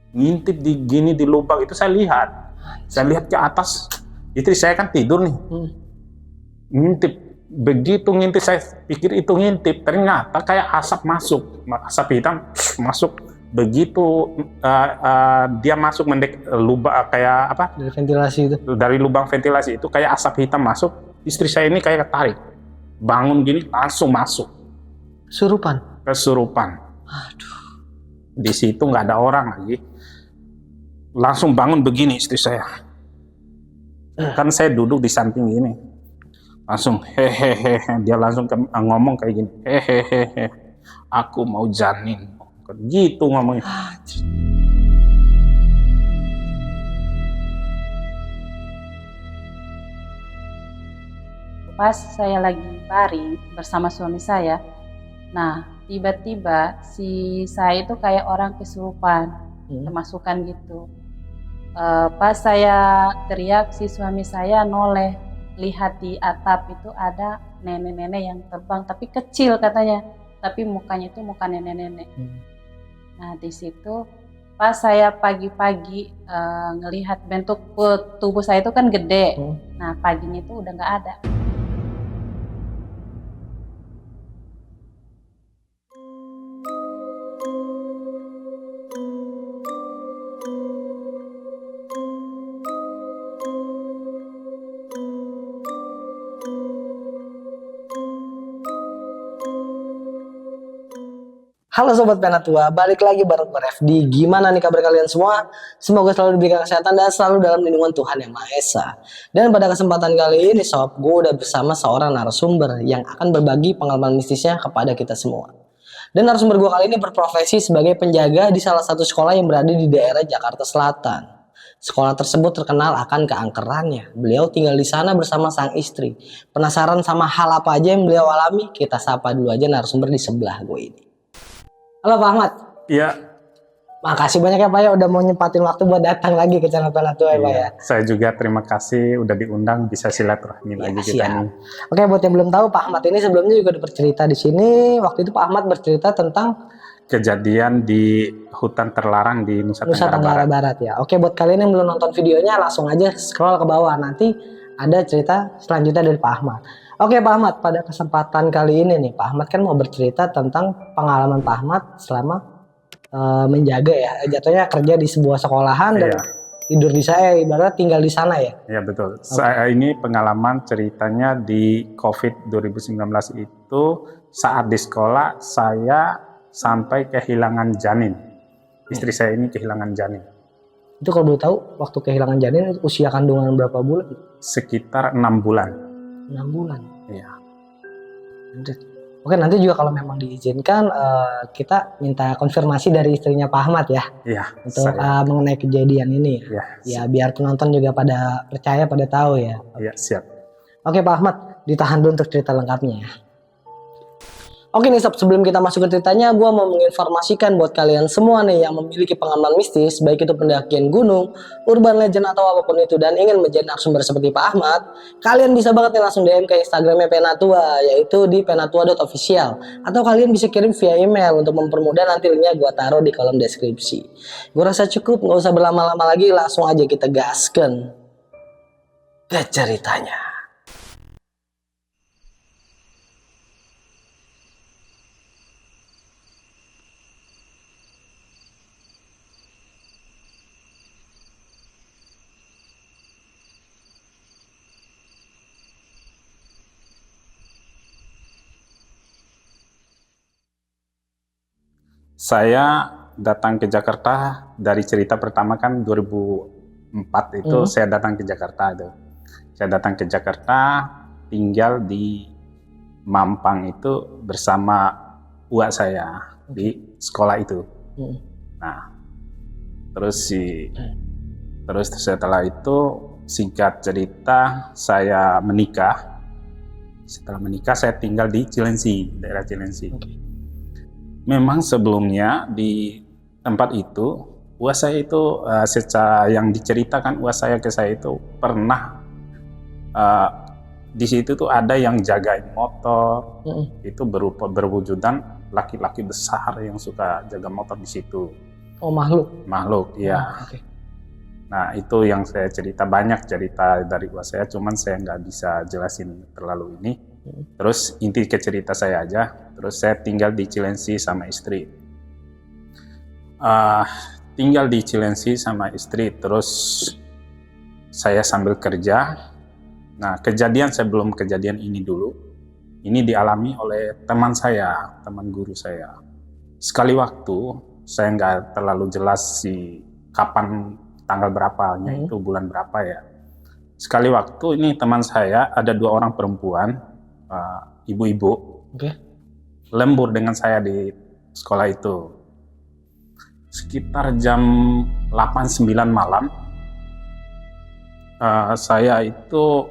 ngintip di gini di lubang itu saya lihat ke atas. Istri saya kan tidur nih, ngintip. Begitu ngintip saya pikir itu ngintip, ternyata kayak asap hitam masuk. Begitu dia masuk lubang kayak apa? Dari ventilasi itu. Dari lubang ventilasi itu kayak asap hitam masuk. Istri saya ini kayak tarik, bangun gini langsung masuk. Kesurupan. Aduh. Di situ nggak ada orang lagi. Langsung bangun begini istri saya. Kan saya duduk di samping gini. Langsung hehehe, dia langsung ngomong kayak gini. Hehehe, aku mau janin. Gitu ngomongnya. Pas saya lagi baring bersama suami saya, nah tiba-tiba si saya itu kayak orang kesurupan, kemasukan gitu. Pas saya teriak, si suami saya noleh, lihat di atap itu ada nenek-nenek yang terbang, tapi kecil katanya, tapi mukanya itu muka nenek-nenek. Nah di situ pas saya pagi-pagi ngelihat bentuk tubuh saya itu kan gede, nah paginya itu udah nggak ada. Halo Sobat Penatua, balik lagi bareng gue Refdi. Gimana nih kabar kalian semua? Semoga selalu diberikan kesehatan dan selalu dalam lindungan Tuhan Yang Maha Esa. Dan pada kesempatan kali ini Sob, gue udah bersama seorang narasumber yang akan berbagi pengalaman mistisnya kepada kita semua. Dan narasumber gue kali ini berprofesi sebagai penjaga di salah satu sekolah yang berada di daerah Jakarta Selatan. Sekolah tersebut terkenal akan keangkerannya. Beliau tinggal di sana bersama sang istri. Penasaran sama hal apa aja yang beliau alami? Kita sapa dulu aja narasumber di sebelah gue ini. Halo Pak Ahmad. Iya. Makasih banyak ya Pak ya udah mau nyempatin waktu buat datang lagi ke channel Penatua ya Pak ya. Saya juga terima kasih udah diundang, bisa silaturahmi lagi kita nih. Oke, buat yang belum tahu Pak Ahmad ini sebelumnya juga udah bercerita di sini. Waktu itu Pak Ahmad bercerita tentang kejadian di hutan terlarang di Nusa Tenggara Barat ya. Oke, buat kalian yang belum nonton videonya langsung aja scroll ke bawah, nanti ada cerita selanjutnya dari Pak Ahmad. Oke Pak Ahmad, pada kesempatan kali ini nih Pak Ahmad kan mau bercerita tentang pengalaman Pak Ahmad selama menjaga ya, jatuhnya kerja di sebuah sekolahan dan tidur di saya, ibarat tinggal di sana ya. Iya betul. Saya ini pengalaman ceritanya di COVID 2019 itu saat di sekolah saya sampai kehilangan janin. Istri saya ini kehilangan janin. Itu kalau boleh tahu waktu kehilangan janin usia kandungan berapa bulan? Sekitar 6 bulan. 6 bulan. Iya. Oke, nanti juga kalau memang diizinkan kita minta konfirmasi dari istrinya Pak Ahmad ya. Iya. Untuk mengenai kejadian ini ya. Ya biar penonton juga pada percaya, pada tahu ya. Iya, siap. Oke Pak Ahmad, ditahan dulu untuk cerita lengkapnya ya. Oke nih Sob, sebelum kita masuk ke ceritanya, gue mau menginformasikan buat kalian semua nih yang memiliki pengalaman mistis, baik itu pendakian gunung, urban legend atau apapun itu, dan ingin menjadi narasumber seperti Pak Ahmad, kalian bisa banget nih langsung DM ke Instagramnya Penatua, yaitu di penatua.official, atau kalian bisa kirim via email. Untuk mempermudah nanti linknya gue taruh di kolom deskripsi. Gue rasa cukup, nggak usah berlama-lama lagi, langsung aja kita gaskan ke ceritanya. Saya datang ke Jakarta dari cerita pertama kan 2004 itu saya datang ke Jakarta itu. Saya datang ke Jakarta, tinggal di Mampang itu bersama uak saya di sekolah itu. Nah, terus setelah itu singkat cerita saya menikah. Setelah menikah saya tinggal di Cilengsi, daerah Cilengsi. Memang sebelumnya di tempat itu, uak saya itu secara yang diceritakan uak saya ke saya itu pernah di situ tuh ada yang jagain motor, itu berwujudan laki-laki besar yang suka jaga motor di situ. Oh, makhluk. Makhluk, iya. Oke. Nah, itu yang saya cerita, banyak cerita dari gua saya, cuman saya nggak bisa jelasin terlalu ini. Terus inti ke cerita saya aja, terus saya tinggal di Cilengsi sama istri. Tinggal di Cilengsi sama istri, terus saya sambil kerja. Nah, kejadian sebelum kejadian ini dulu, ini dialami oleh teman saya, teman guru saya. Sekali waktu, saya nggak terlalu jelas sih kapan, tanggal berapanya, itu bulan berapa ya. Sekali waktu ini teman saya ada 2 orang perempuan, ibu-ibu, lembur dengan saya di sekolah itu. Sekitar jam 8-9 malam, saya itu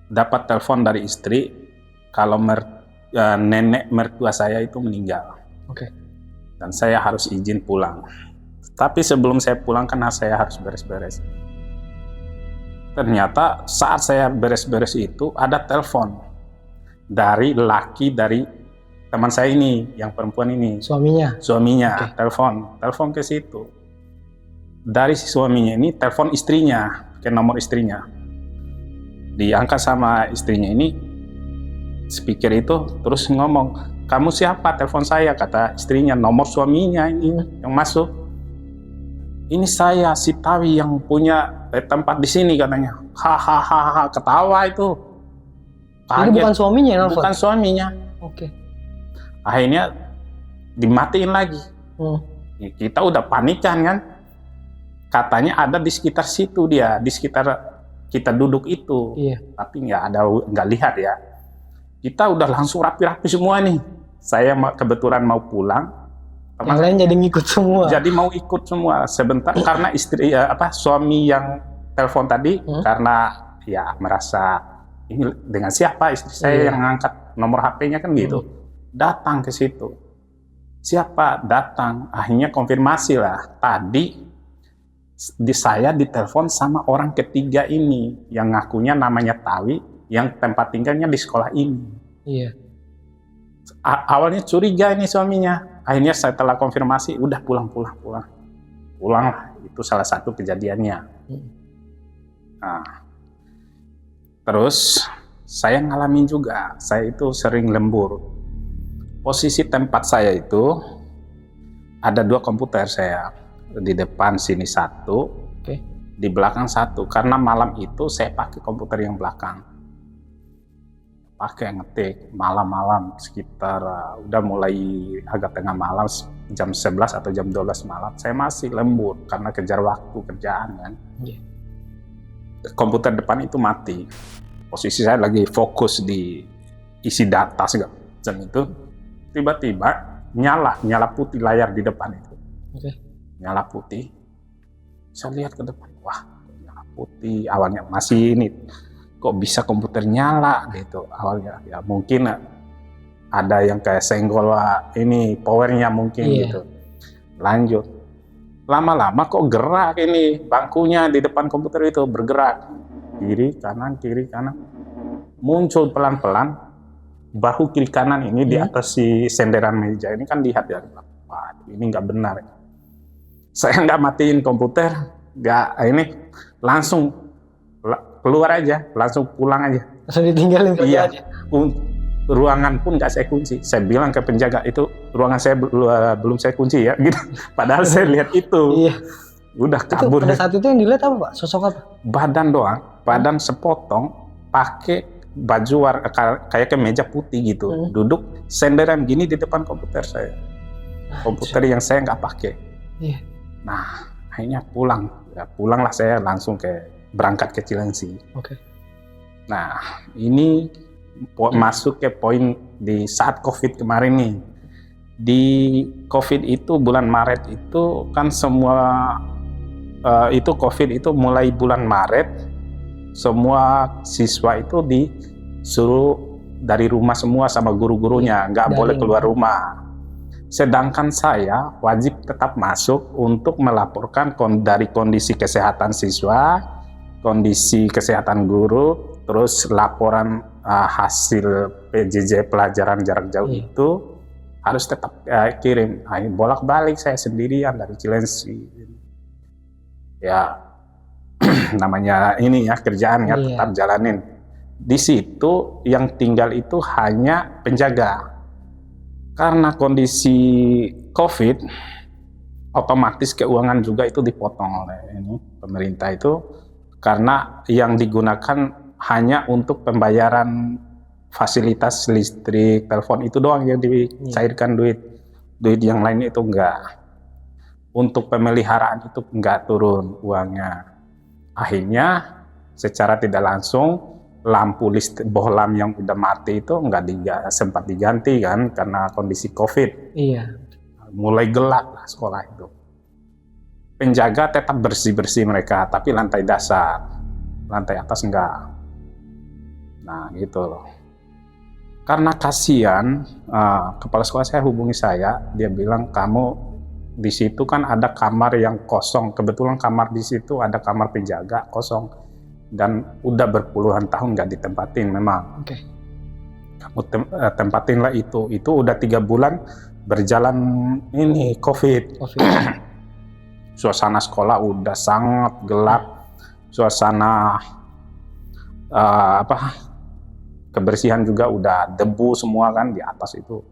dapat telepon dari istri kalau nenek mertua saya itu meninggal. Dan saya harus izin pulang. Tapi sebelum saya pulang karena saya harus beres-beres. Ternyata saat saya beres-beres itu ada telepon dari teman saya ini, yang perempuan ini. Suaminya, telepon ke situ. Dari si suaminya ini telepon istrinya, ke nomor istrinya. Diangkat sama istrinya ini, speaker itu terus ngomong, "Kamu siapa? Telepon saya," kata istrinya, nomor suaminya ini yang masuk. "Ini saya, si Tawi yang punya tempat di sini," katanya. Hahaha, ketawa itu. Jadi bukan suaminya yang nelfon? Bukan suaminya. Akhirnya dimatiin lagi. Kita udah panikan kan. Katanya ada di sekitar situ dia, di sekitar kita duduk itu. Tapi nggak lihat ya. Kita udah langsung rapi-rapi semua nih. Saya kebetulan mau pulang. Yang lain jadi ngikut semua. Jadi mau ikut semua sebentar karena suami yang telepon tadi karena ya merasa ini dengan siapa istri saya yang ngangkat nomor HP-nya kan gitu. Datang ke situ. Siapa? Datang. Akhirnya konfirmasi lah. Tadi saya ditelepon sama orang ketiga ini yang ngakunya namanya Tawi, yang tempat tinggalnya di sekolah ini. Awalnya curiga ini suaminya. Akhirnya setelah konfirmasi, udah pulang lah. Itu salah satu kejadiannya. Nah, terus saya ngalamin juga. Saya itu sering lembur. Posisi tempat saya itu ada 2 komputer saya. Di depan sini 1, di belakang 1. Karena malam itu saya pakai komputer yang belakang. Pakai ngetik malam-malam sekitar udah mulai agak tengah malam, jam 11 atau jam 12 malam saya masih lembur karena kejar waktu kerjaan kan. Komputer depan itu mati, posisi saya lagi fokus di isi data segala macam itu. Tiba-tiba nyala putih layar di depan itu. Nyala putih, saya lihat ke depan, wah nyala putih. Awalnya masih ini, kok bisa komputer nyala gitu awalnya, ya mungkin ada yang kayak senggol ini powernya mungkin gitu. Lanjut, lama-lama kok gerak ini bangkunya di depan komputer itu bergerak kiri kanan, muncul pelan-pelan bahu kiri kanan ini di atas si senderan meja ini kan, lihat ya, wah ini nggak benar. Saya nggak matiin komputer, nggak ini, langsung keluar aja, langsung pulang aja. Langsung ditinggalin kerja aja. Ruangan pun nggak saya kunci. Saya bilang ke penjaga itu, ruangan saya belum saya kunci ya, gitu. Padahal saya lihat itu. Udah kabur. Itu pada saat itu yang dilihat apa Pak? Sosok apa? Badan doang, badan sepotong, pakai baju kayak kemeja putih gitu. Duduk senderan gini di depan komputer saya. Komputer yang saya nggak pakai. Nah, akhirnya pulanglah saya langsung berangkat ke Cilengsi. Nah, ini masuk ke poin di saat COVID kemarin nih. Di COVID itu bulan Maret itu kan semua itu COVID itu mulai bulan Maret, semua siswa itu disuruh dari rumah semua sama guru-gurunya, nggak boleh keluar rumah. Sedangkan saya wajib tetap masuk untuk melaporkan dari kondisi kesehatan siswa, kondisi kesehatan guru, terus laporan hasil PJJ pelajaran jarak jauh itu harus tetap kirim. Bolak-balik saya sendirian dari Cilengsi. Ya namanya ini ya kerjaan ya, tetap jalanin. Di situ yang tinggal itu hanya penjaga. Karena kondisi COVID, otomatis keuangan juga itu dipotong oleh ini pemerintah itu, karena yang digunakan hanya untuk pembayaran fasilitas listrik, telepon itu doang yang dicairkan duit yang lain itu enggak. Untuk pemeliharaan itu enggak turun uangnya. Akhirnya secara tidak langsung lampu listrik bohlam yang udah mati itu sempat diganti kan karena kondisi COVID. Iya. Mulai gelap lah sekolah itu. Penjaga tetap bersih-bersih mereka, tapi lantai dasar, lantai atas enggak. Nah gitu loh. Karena kasihan, kepala sekolah saya hubungi saya, dia bilang kamu di situ kan ada kamar yang kosong. Kebetulan kamar di situ ada kamar penjaga kosong dan udah berpuluhan tahun nggak ditempatin memang. Oke. Kamu tempatin lah itu udah 3 bulan berjalan ini COVID. Suasana sekolah udah sangat gelap, suasana kebersihan juga udah debu semua kan di atas itu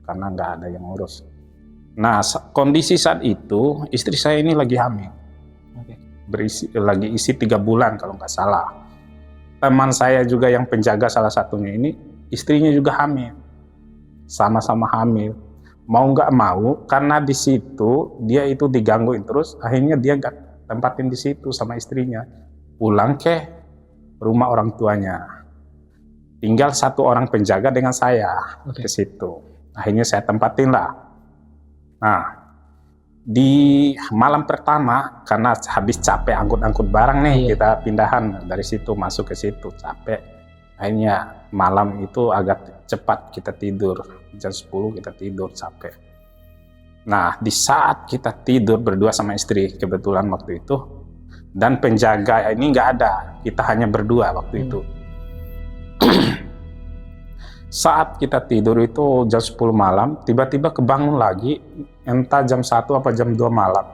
karena nggak ada yang ngurus. Nah kondisi saat itu istri saya ini lagi hamil, lagi isi 3 bulan kalau nggak salah. Teman saya juga yang penjaga salah satunya ini istrinya juga hamil, sama-sama hamil. Mau nggak mau karena di situ dia itu digangguin terus, akhirnya dia nggak tempatin di situ sama istrinya, pulang ke rumah orang tuanya. Tinggal 1 orang penjaga dengan saya ke situ. Akhirnya saya tempatin lah. Nah, di malam pertama karena habis capek angkut-angkut barang nih, kita pindahan dari situ masuk ke situ capek. Akhirnya malam itu agak cepat kita tidur, jam 10 kita tidur capek. Nah, di saat kita tidur berdua sama istri kebetulan waktu itu, dan penjaga ini nggak ada, kita hanya berdua waktu itu. Saat kita tidur itu jam 10 malam, tiba-tiba kebangun lagi, entah jam 1 apa jam 2 malam.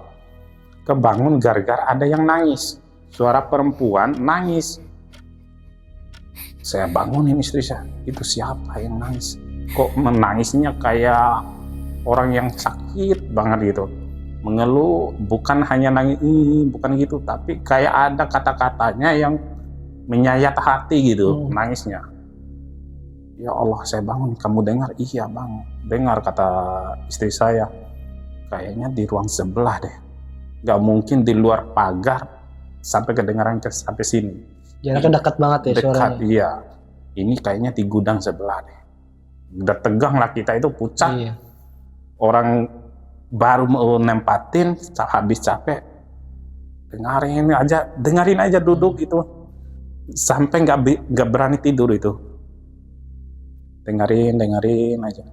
Kebangun gara-gara ada yang nangis, suara perempuan nangis. Saya bangunin istri saya, itu siapa yang nangis? Kok menangisnya kayak orang yang sakit banget gitu. Mengeluh, bukan hanya nangis, bukan gitu, tapi kayak ada kata-katanya yang menyayat hati gitu, nangisnya. Ya Allah, saya bangun, kamu dengar? Iya bang, dengar kata istri saya. Kayaknya di ruang sebelah deh. Gak mungkin di luar pagar sampai kedengaran sampai sini. Jaraknya dekat banget ya suaranya. Dekat, iya. Ini kayaknya di gudang sebelah deh. Udah tegang lah kita itu pucat. Iya. Orang baru mau nempatin, habis capek. Dengerin aja duduk itu. Sampai nggak berani tidur itu. Dengerin aja.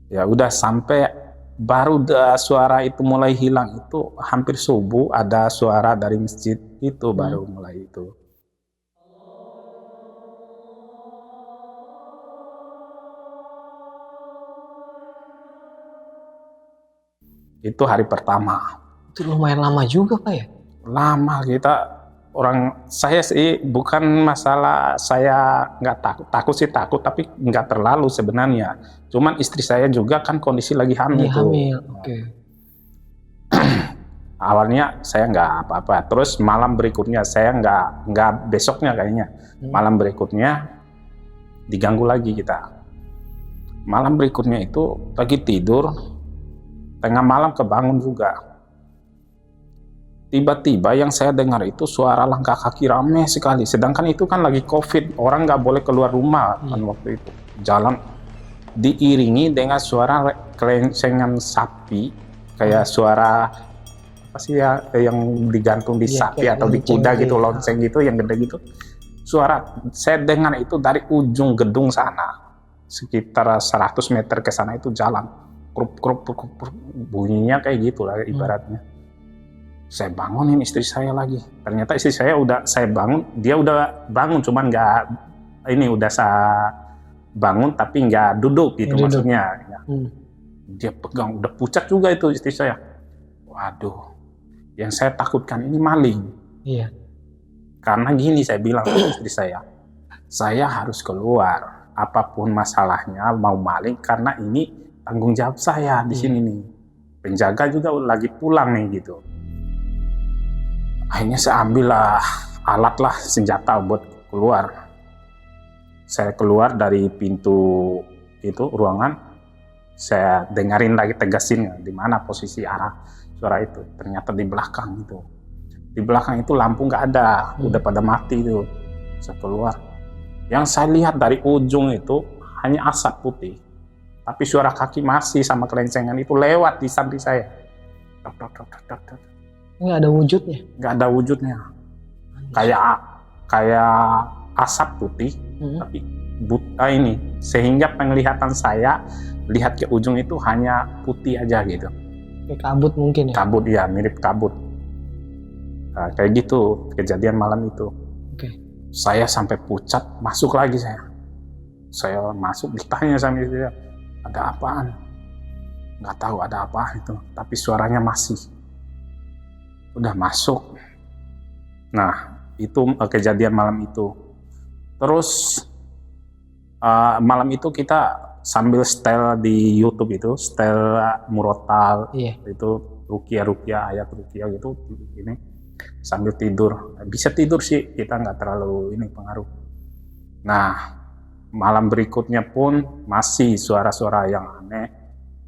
Ya udah sampai baru suara itu mulai hilang itu hampir subuh, ada suara dari masjid itu baru mulai itu. Itu hari pertama. Itu lumayan lama juga Pak ya? Lama saya sih bukan masalah saya nggak takut sih takut, tapi nggak terlalu sebenarnya. Cuman istri saya juga kan kondisi lagi hamil tuh. Awalnya saya nggak apa-apa, terus malam berikutnya saya nggak besoknya kayaknya. Malam berikutnya diganggu lagi kita. Malam berikutnya itu lagi tidur, tengah malam kebangun juga. Tiba-tiba yang saya dengar itu suara langkah kaki rame sekali. Sedangkan itu kan lagi COVID, orang nggak boleh keluar rumah kan waktu itu. Jalan diiringi dengan suara kelencengan sapi, kayak suara apa sih ya yang digantung di sapi atau di kuda gitu, lonceng gitu yang gede gitu. Suara saya dengar itu dari ujung gedung sana, sekitar 100 meter ke sana itu jalan, krup, bunyinya kayak gitu lah ibaratnya. Saya bangunin istri saya lagi. Ternyata istri saya saya bangun, dia udah bangun, cuman udah bangun tapi nggak duduk gitu Nggak duduk. maksudnya. Ya. Hmm. Dia pegang, udah pucat juga itu istri saya. Waduh, yang saya takutkan ini maling. Iya. Karena gini saya bilang sama istri saya harus keluar. Apapun masalahnya mau maling karena ini tanggung jawab saya di sini nih. Penjaga juga lagi pulang nih gitu. Akhirnya saya ambil alat lah senjata buat keluar. Saya keluar dari pintu itu ruangan. Saya dengerin lagi tegasin di mana posisi arah suara itu. Ternyata di belakang itu. Di belakang itu lampu nggak ada, udah pada mati itu. Saya keluar. Yang saya lihat dari ujung itu hanya asap putih. Tapi suara kaki masih sama kelencengan itu lewat di samping saya. Nggak ada wujudnya. Nggak ada wujudnya. Kayak asap putih, tapi buta ini. Sehingga penglihatan saya lihat ke ujung itu hanya putih aja gitu. Kayak kabut mungkin ya. Kabut ya, mirip kabut. Nah, kayak gitu kejadian malam itu. Oke. Saya sampai pucat, masuk lagi saya. Saya masuk ditanya sama istri saya, ada apaan? Nggak tahu ada apa itu, tapi suaranya masih. Udah masuk. Nah, itu kejadian malam itu. Terus malam itu kita sambil setel di YouTube itu, setel murotal, itu ruqyah ayat ruqyah gitu, ini sambil tidur. Bisa tidur sih, kita nggak terlalu ini pengaruh. Nah, malam berikutnya pun masih suara-suara yang aneh.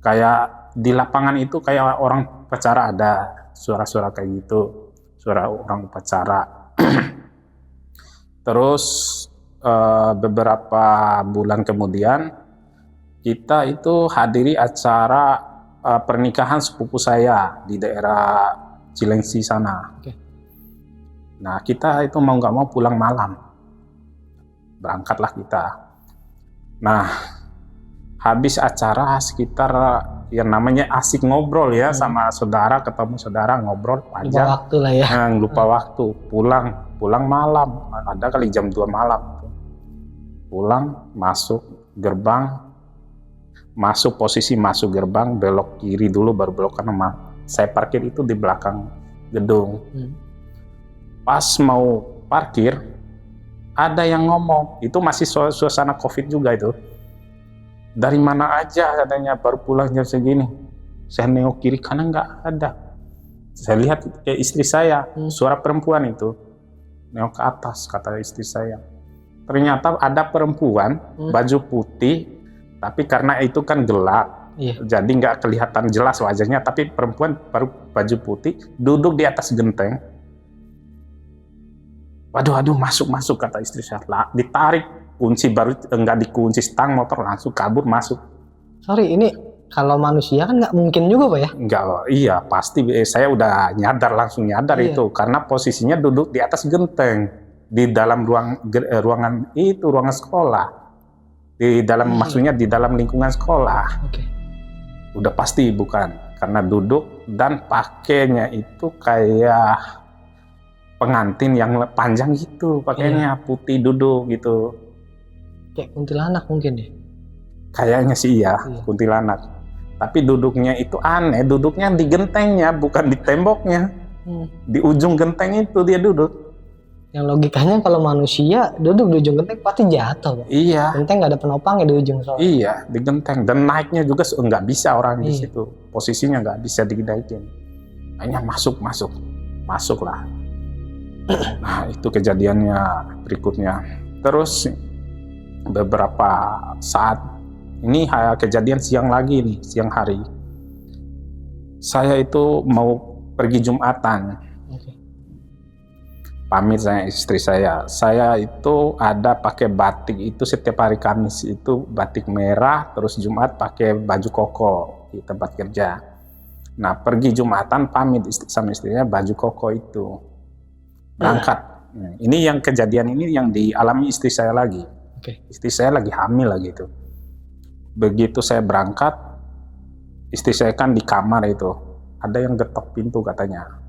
Kayak di lapangan itu kayak orang upacara ada suara-suara kayak gitu, suara orang upacara. Terus beberapa bulan kemudian kita itu hadiri acara pernikahan sepupu saya di daerah Cilengsi sana. Oke. Nah, kita itu mau nggak mau pulang malam. Berangkatlah kita. Nah, habis acara sekitar yang namanya asik ngobrol ya sama saudara, ketemu saudara ngobrol panjang. Lupa waktu lah ya. Lupa waktu. Pulang malam. Ada kali jam 2 malam. Pulang, masuk gerbang. Posisi masuk gerbang, belok kiri dulu baru belok kanan. Saya parkir itu di belakang gedung. Pas mau parkir, ada yang ngomong. Itu masih suasana COVID juga itu. Dari mana aja katanya, baru pulang jam segini. Saya nengok kiri kanan nggak ada. Saya lihat ke istri saya, suara perempuan itu. Nengok ke atas, kata istri saya. Ternyata ada perempuan, baju putih, tapi karena itu kan gelap. Jadi nggak kelihatan jelas wajahnya, tapi perempuan baru baju putih duduk di atas genteng. Waduh, masuk kata istri saya. Ditarik kunci baru nggak dikunci stang motor langsung kabur masuk. Sorry, ini kalau manusia kan nggak mungkin juga Pak ya? Nggak, iya pasti. Saya udah langsung nyadar itu karena posisinya duduk di atas genteng di dalam ruangan sekolah. Di dalam maksudnya di dalam lingkungan sekolah. Oke. Udah pasti bukan, karena duduk dan pakainya itu kayak pengantin yang panjang gitu, pakainya putih duduk gitu. Kayak kuntilanak mungkin ya? Kayaknya sih iya, kuntilanak. Tapi duduknya itu aneh, duduknya di gentengnya, bukan di temboknya. Di ujung genteng itu dia duduk. Yang logikanya kalau manusia duduk di ujung genteng pasti jatuh. Iya. Genteng nggak ada penopangnya di ujung soalnya. Iya, di genteng. Dan naiknya juga nggak bisa orang di situ. Posisinya nggak bisa dinaikin. Hanya masuklah. Nah, itu kejadiannya berikutnya. Terus beberapa saat ini kejadian siang hari. Saya itu mau pergi Jumatan. Pamit saya istri saya itu ada pakai batik itu setiap hari Kamis itu batik merah, terus Jumat pakai baju koko di tempat kerja. Nah, pergi Jumatan pamit sama istrinya baju koko itu berangkat. Nah, ini yang kejadian ini yang dialami istri saya lagi. Istri saya lagi hamil lagi itu. Begitu saya berangkat, istri saya kan di kamar itu ada yang getok pintu katanya.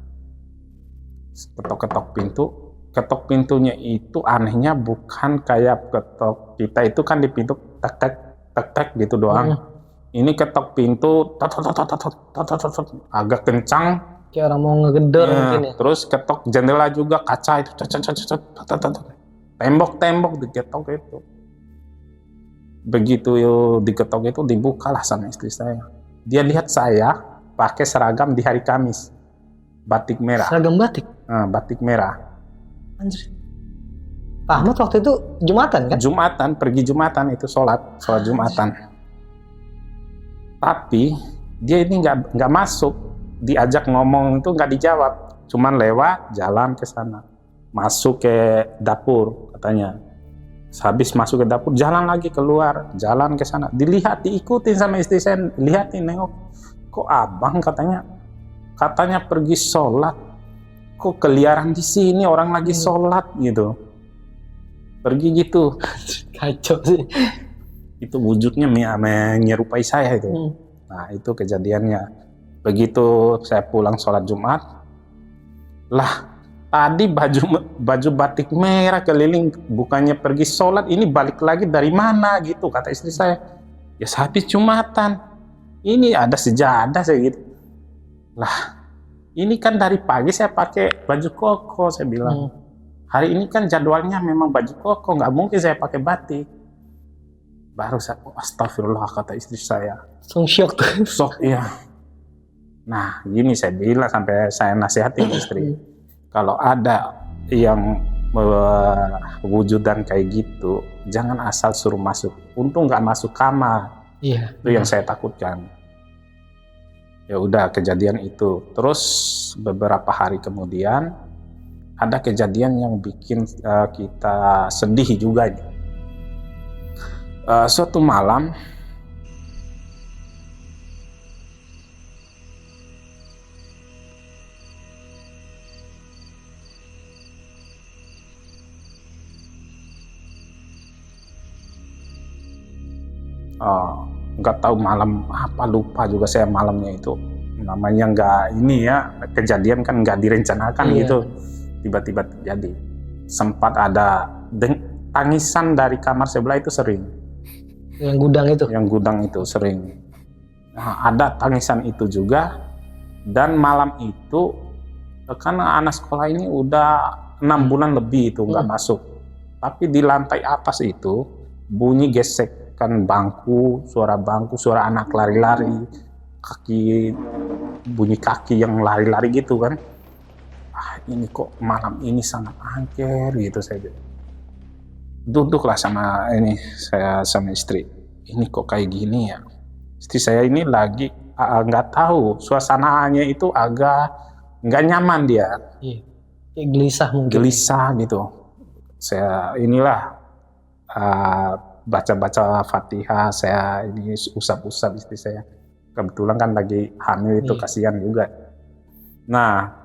Ketok pintunya itu anehnya bukan kayak ketok kita itu kan di pintu tek gitu doang. Ini ketok pintu agak kencang. Kayak orang mau ngegedor mungkin ya. Terus ketok jendela juga, kaca itu tembok diketok itu. Begitu diketok itu, dibukalah sama istri saya. Dia lihat saya pakai seragam di hari Kamis, batik merah. Seragam batik? Batik merah. Anjir. Pak Ahmad waktu itu Jumatan kan? Jumatan, pergi Jumatan itu sholat Jumatan. Tapi dia ini nggak masuk, diajak ngomong itu nggak dijawab, cuman lewat jalan ke sana, masuk ke dapur katanya. Habis masuk ke dapur, jalan lagi keluar, jalan ke sana, dilihat, diikutin sama istri saya, lihatin, nengok, kok abang katanya pergi sholat, kok keliaran di sini orang lagi sholat gitu, pergi gitu. Kacau sih. Itu wujudnya menyerupai saya itu. Nah itu kejadiannya. Begitu saya pulang sholat Jumat, lah tadi baju batik merah keliling, bukannya pergi sholat, ini balik lagi dari mana gitu, kata istri saya. Ya habis Jumatan, ini ada sejadah saya gitu. Lah ini kan dari pagi saya pakai baju koko, saya bilang. Hari ini kan jadwalnya memang baju koko, nggak mungkin saya pakai batik. Baru saya, astagfirullah, kata istri saya. Shock tuh. Shock, iya. Nah, gini saya bilang, sampai saya nasihatin istri. Kalau ada yang wujudan kayak gitu, jangan asal suruh masuk. Untung nggak masuk kamar. Iya. Itu yang saya takutkan. Ya udah, kejadian itu. Terus beberapa hari kemudian, ada kejadian yang bikin kita sedih juga ini. Suatu malam nggak tahu malam apa, lupa juga saya malamnya itu, namanya nggak ini ya, kejadian kan nggak direncanakan gitu, tiba-tiba terjadi. Sempat ada tangisan dari kamar sebelah itu sering. Yang gudang itu? Yang gudang itu sering. Nah, ada tangisan itu juga. Dan malam itu, karena anak sekolah ini udah 6 bulan lebih itu nggak masuk. Tapi di lantai atas itu, bunyi gesekan bangku, suara anak lari-lari, bunyi kaki yang lari-lari gitu kan. Ini kok malam ini sangat angker gitu saya bilang. Duduklah saya sama istri, ini kok kayak gini ya. Istri saya ini lagi nggak tahu, suasananya itu agak nggak nyaman dia. Kayak gelisah mungkin. Gelisah gitu. Saya baca-baca Fatihah, saya ini usap-usap istri saya. Kebetulan kan lagi hamil itu, kasihan juga. Nah,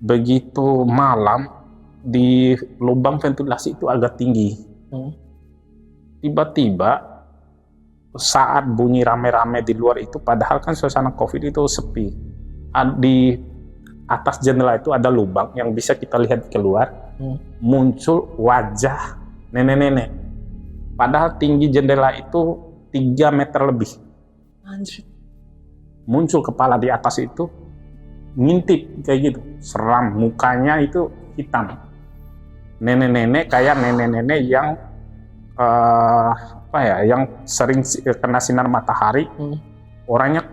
begitu malam, di lubang ventilasi itu agak tinggi. Tiba-tiba saat bunyi rame-rame di luar itu, padahal kan suasana COVID itu sepi. Di atas jendela itu ada lubang yang bisa kita lihat keluar. Muncul wajah nenek-nenek. Padahal tinggi jendela itu 3 meter lebih. Anjir. Muncul kepala di atas itu, ngintip kayak gitu. Seram, mukanya itu hitam. Nenek-nenek kayak nenek-nenek yang yang sering kena sinar matahari, orangnya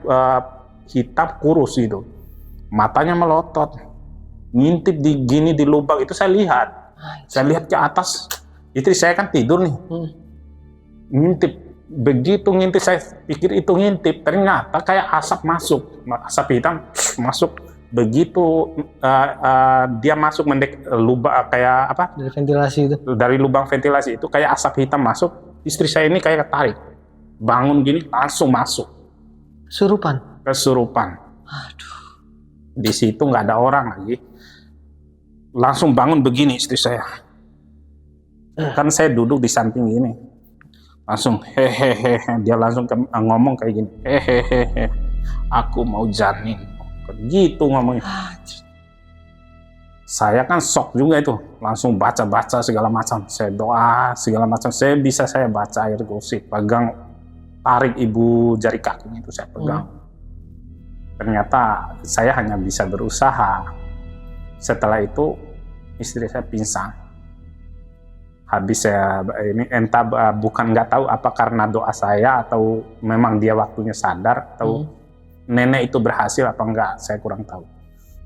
hitam kurus gitu, matanya melotot, ngintip di lubang itu. Saya lihat ke atas, istri saya kan tidur nih, ngintip. Begitu ngintip, saya pikir itu ngintip, ternyata kayak asap hitam masuk. Begitu dia masuk lubang kayak apa? Dari ventilasi itu. Dari lubang ventilasi itu kayak asap hitam masuk. Istri saya ini kayak ketarik, bangun gini langsung masuk. Kesurupan. Aduh. Di situ nggak ada orang lagi. Langsung bangun begini istri saya. Kan saya duduk di samping gini. Langsung hehehe, dia langsung ngomong kayak gini. Hehehe, aku mau janin. Gitu ngomongnya. Saya kan shock juga itu, langsung baca-baca segala macam, saya doa segala macam, saya baca air gosip, pegang, tarik ibu jari kakinya itu saya pegang. Ternyata saya hanya bisa berusaha. Setelah itu istri saya pingsan. Habis saya ini entah bukan nggak tahu apa karena doa saya atau memang dia waktunya sadar atau nenek itu berhasil apa enggak, saya kurang tahu.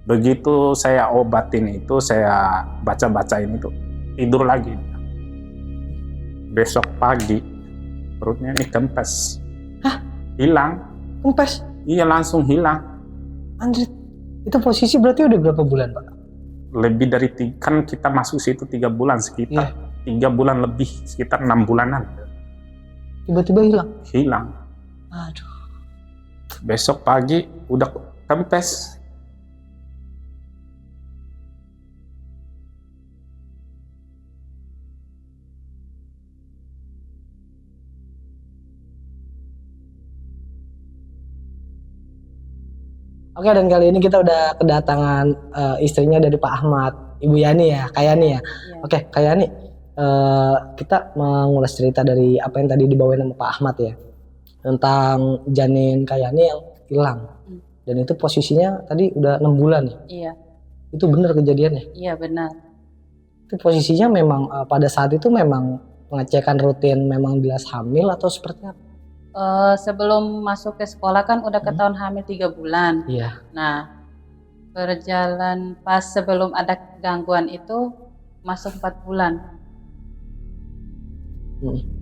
Begitu saya obatin itu, saya baca-bacain itu, tidur lagi. Besok pagi perutnya ini kempes. Hah? Hilang. Kempes? Iya, langsung hilang. Anjir, itu posisi berarti udah berapa bulan, Pak? Lebih dari kan kita masuk situ 3 bulan sekitar. 3 bulan lebih, sekitar 6 bulanan. Tiba-tiba hilang? Hilang. Aduh. Besok pagi udah kempes. Oke, dan kali ini kita udah kedatangan istrinya dari Pak Ahmad, Ibu Yani ya, Kak Yani ya. Iya. Oke, Kak Yani, kita mengulas cerita dari apa yang tadi dibawain sama Pak Ahmad ya, tentang janin Kak Yani yang hilang. Dan itu posisinya tadi udah 6 bulan ya? Iya. Itu benar kejadiannya? Iya, benar. Itu posisinya memang pada saat itu memang pengecekan rutin memang bilas hamil atau seperti apa? Sebelum masuk ke sekolah kan udah ketahuan hamil 3 bulan. Iya. Nah, berjalan pas sebelum ada gangguan itu masuk 4 bulan.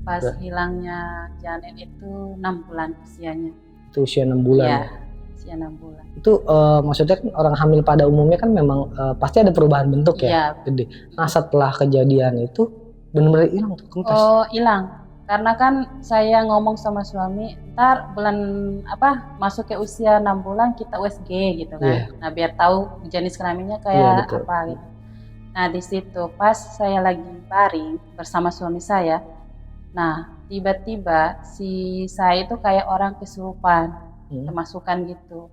Pas hilangnya janin itu 6 bulan usianya. Itu usia 6 bulan. Iya, ya? usia 6 bulan. Itu maksudnya kan orang hamil pada umumnya kan memang pasti ada perubahan bentuk ya, Iya. gede. Nah, setelah kejadian itu benar-benar hilang tuh, kempes. Oh, hilang. Karena kan saya ngomong sama suami, ntar bulan masuk ke usia 6 bulan kita USG gitu kan. Iya. Nah, biar tahu jenis kelaminnya Iya, kayak betul. apa gitu. Nah, di situ pas saya lagi baring bersama suami saya, nah tiba-tiba si saya itu kayak orang kesurupan, kemasukan gitu.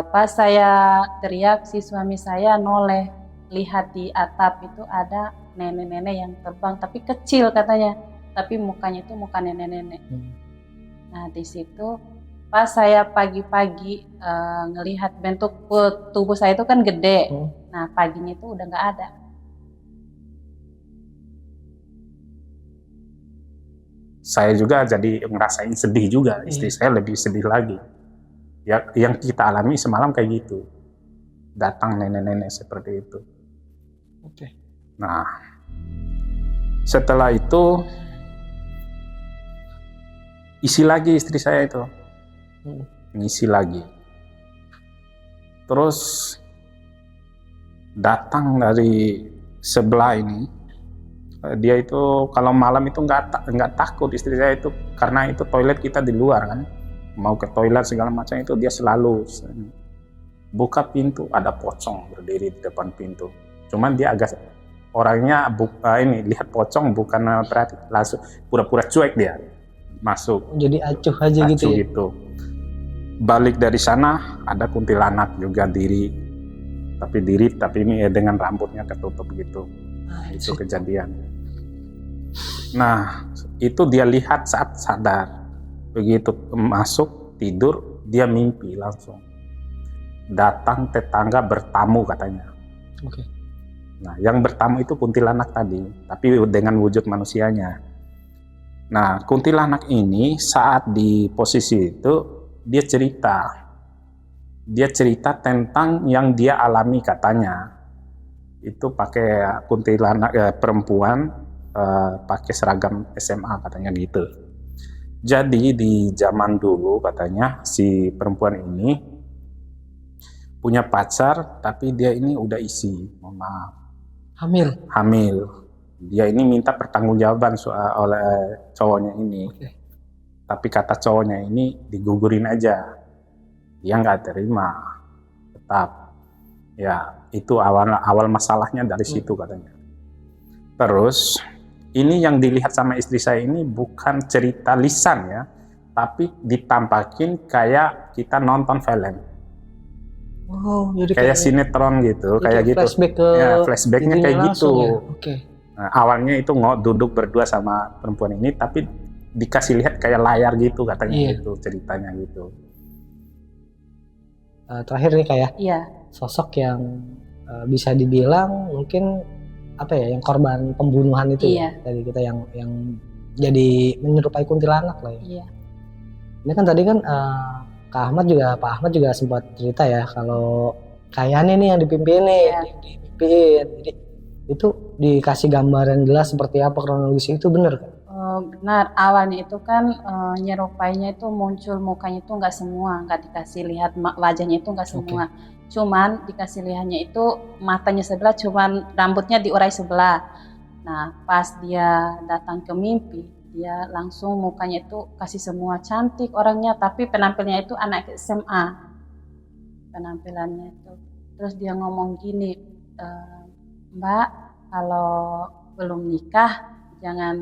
Pas saya teriak, si suami saya noleh, lihat di atap itu ada nenek-nenek yang terbang, tapi kecil katanya, tapi mukanya itu muka nenek-nenek. Nah, di situ pas saya pagi-pagi ngelihat bentuk tubuh saya itu kan gede. Nah, paginya itu udah nggak ada. Saya juga jadi ngerasain sedih juga, istri saya lebih sedih lagi. Ya, yang kita alami semalam kayak gitu, datang nenek-nenek seperti itu. Oke. Nah, setelah itu isi lagi istri saya itu, ngisi lagi. Terus datang dari sebelah ini, dia itu kalau malam itu nggak takut istri saya itu, karena itu toilet kita di luar kan, mau ke toilet segala macam itu dia selalu buka pintu, ada pocong berdiri di depan pintu. Cuman dia agak orangnya lihat pocong bukan berarti langsung pura-pura cuek dia masuk. Jadi acuh aja gitu ya. Gitu. Balik dari sana ada kuntilanak juga diri tapi ini dengan rambutnya ketutup gitu. Itu kejadian. Nah, itu dia lihat saat sadar. Begitu masuk tidur dia mimpi langsung. Datang tetangga bertamu katanya. Oke. Nah, yang bertamu itu kuntilanak tadi, tapi dengan wujud manusianya. Nah, kuntilanak ini saat di posisi itu dia cerita tentang yang dia alami katanya. Itu pakai kuntilanak perempuan pakai seragam SMA katanya gitu. Jadi di zaman dulu katanya si perempuan ini punya pacar tapi dia ini udah isi, mohon maaf. Hamil. Dia ini minta pertanggungjawaban oleh cowoknya ini. Tapi kata cowoknya ini digugurin aja. Dia nggak terima. Tetap. Ya, itu awal masalahnya dari situ katanya. Terus, ini yang dilihat sama istri saya ini bukan cerita lisan ya. Tapi ditampakin kayak kita nonton film. Oh, jadi kayak sinetron gitu, jadi kayak gitu. flashback ke Ya, flashbacknya dirinya kayak gitu. langsung ya? Oke. Nah, awalnya itu duduk berdua sama perempuan ini, tapi dikasih lihat kayak layar gitu katanya, Iya. gitu ceritanya gitu. Terakhir nih kayak Iya, sosok yang bisa dibilang mungkin apa ya, yang korban pembunuhan itu Iya. ya, tadi kita yang jadi menyerupai kuntilanak lah ya. iya, Ini kan tadi kan Pak Ahmad juga sempat cerita ya kalau kayaknya nih yang dipimpin nih, Iya. dipimpin. Jadi itu dikasih gambaran jelas seperti apa kronologisnya, itu bener kan? benar. Awalnya itu kan nyerupainya itu muncul mukanya itu nggak semua, nggak dikasih lihat wajahnya itu nggak semua. Cuman dikasih lihatnya itu matanya sebelah, cuman rambutnya diurai sebelah. Nah, pas dia datang ke mimpi, dia langsung mukanya itu kasih semua, cantik orangnya, tapi penampilannya itu anak SMA. Penampilannya itu. Terus dia ngomong gini, Mbak, kalau belum nikah jangan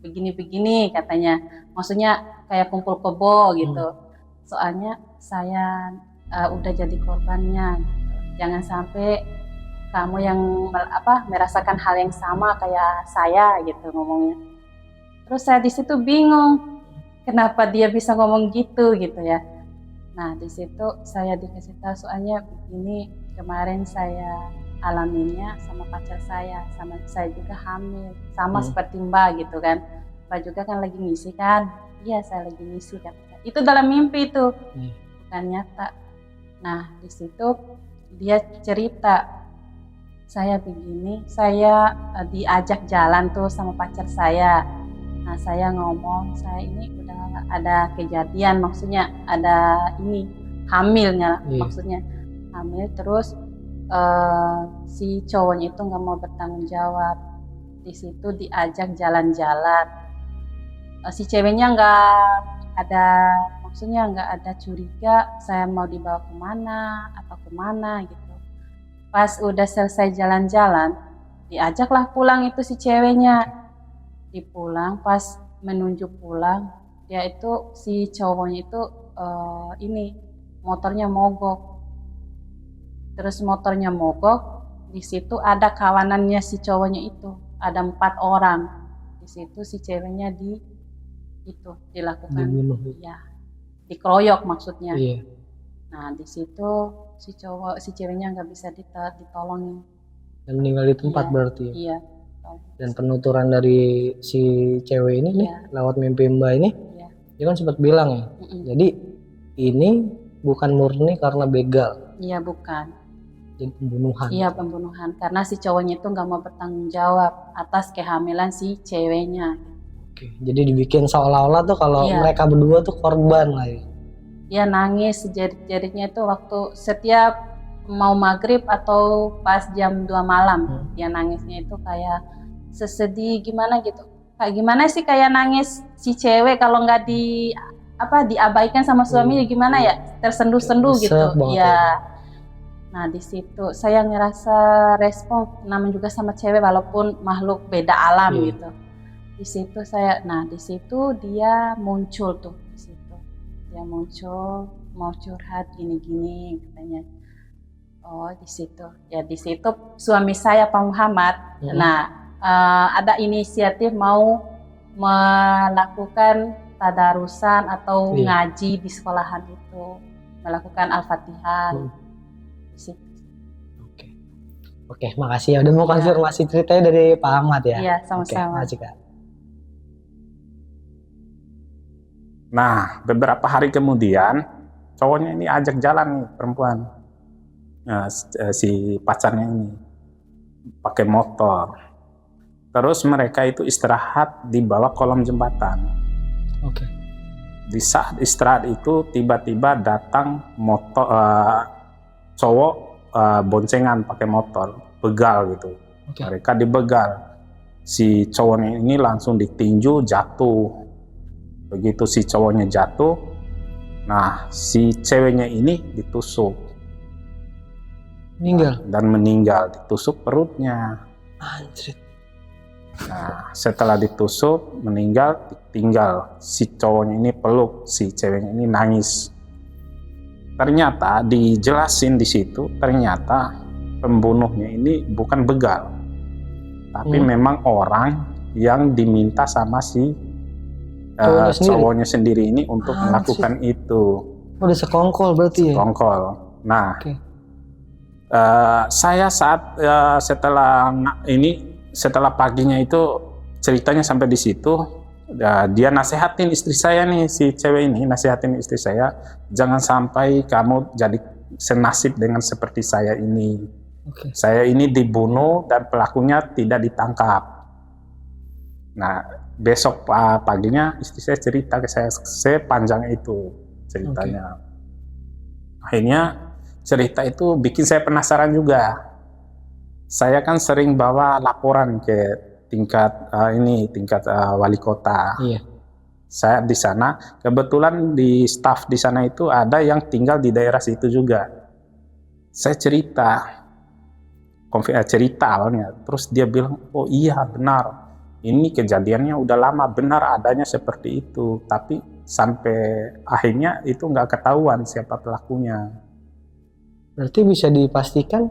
begini-begini katanya. Maksudnya kayak kumpul kebo gitu. Soalnya saya udah jadi korbannya. Jangan sampai kamu yang merasakan hal yang sama kayak saya gitu ngomongnya. Terus saya di situ bingung, kenapa dia bisa ngomong gitu ya. Nah, di situ saya dikasih tahu, soalnya begini, kemarin saya alaminya sama pacar saya, sama saya juga hamil, sama seperti Mbak gitu kan. Mbak juga kan lagi ngisi kan? Iya, saya lagi ngisi katanya. Itu dalam mimpi itu, bukan nyata. Nah, di situ dia cerita, saya begini, saya diajak jalan tuh sama pacar saya. Nah, saya ngomong, saya ini udah ada kejadian, maksudnya ada ini hamilnya, maksudnya hamil. Terus si cowoknya itu nggak mau bertanggung jawab. Di situ diajak jalan-jalan. Si ceweknya maksudnya nggak ada curiga saya mau dibawa kemana atau kemana gitu. Pas udah selesai jalan-jalan, diajaklah pulang itu si ceweknya. Dipulang, pas menuju pulang, dia itu si cowoknya itu motornya mogok. Terus motornya mogok, di situ ada kawanannya si cowoknya itu, ada 4 orang. Di situ si ceweknya dilakukan dibunuh, ya, dikeroyok maksudnya. Iya. Nah, di situ si ceweknya nggak bisa ditolongin. Dan meninggal di tempat berarti. Iya. Dan penuturan dari si cewek ini nih lewat mimpi Mbak ini, dia kan sempat bilang ya, jadi ini bukan murni karena begal. Iya, bukan. Jadi pembunuhan. Iya, pembunuhan. Karena si cowoknya itu nggak mau bertandung jawab atas kehamilan si ceweknya. Oke, jadi dibikin seolah-olah tuh kalau mereka berdua tuh korban lah ya. Dia nangis sejerit-jeritnya itu waktu setiap mau maghrib atau pas jam 2 malam. Dia nangisnya itu kayak sesedih gimana gitu. Kayak gimana sih kayak nangis si cewek kalau nggak diabaikan sama suaminya, gimana ya? Tersenduh-senduh gitu. Ya. Nah, di situ saya ngerasa respon namanya juga sama cewek walaupun makhluk beda alam gitu. Di situ dia muncul tuh di situ. Dia muncul mau curhat gini-gini katanya. Oh, di situ. Ya di situ suami saya Pak Muhammad. Nah, ada inisiatif mau melakukan tadarusan atau ngaji di sekolahan itu, melakukan Al-Fatihah. Oke, makasih ya udah mau konfirmasi ceritanya dari Pak Ahmad ya. Iya, sama-sama. Makasih Kak. Nah, beberapa hari kemudian cowoknya ini ajak jalan nih perempuan, si pacarnya ini pakai motor. Terus mereka itu istirahat di bawah kolong jembatan. Oke. Di saat istirahat itu tiba-tiba datang cowok boncengan pakai motor, begal gitu. Mereka dibegal. Si cowoknya ini langsung ditinju, jatuh. Begitu si cowoknya jatuh, nah si ceweknya ini ditusuk. Meninggal, ditusuk perutnya. Anjir. Nah, setelah ditusuk, meninggal, tinggal si cowoknya ini peluk, si ceweknya ini nangis. ternyata dijelasin di situ, ternyata pembunuhnya ini bukan begal, tapi memang orang yang diminta sama si cowoknya sendiri ini untuk melakukan itu. Udah sekongkol berarti ya? Sekongkol. Nah, saya saat setelah paginya itu ceritanya sampai di situ, dia nasehatin istri saya nih, si cewek ini nasehatin istri saya, jangan sampai kamu jadi senasib dengan seperti saya ini. Saya ini dibunuh dan pelakunya tidak ditangkap. Nah, besok paginya istri saya cerita ke saya sepanjang itu ceritanya. Akhirnya cerita itu bikin saya penasaran juga. Saya kan sering bawa laporan ke tingkat wali kota. Iya. Saya di sana kebetulan di staf di sana itu ada yang tinggal di daerah situ juga. Saya cerita awalnya, terus dia bilang, oh iya benar, ini kejadiannya udah lama, benar adanya seperti itu, tapi sampai akhirnya itu nggak ketahuan siapa pelakunya. Berarti bisa dipastikan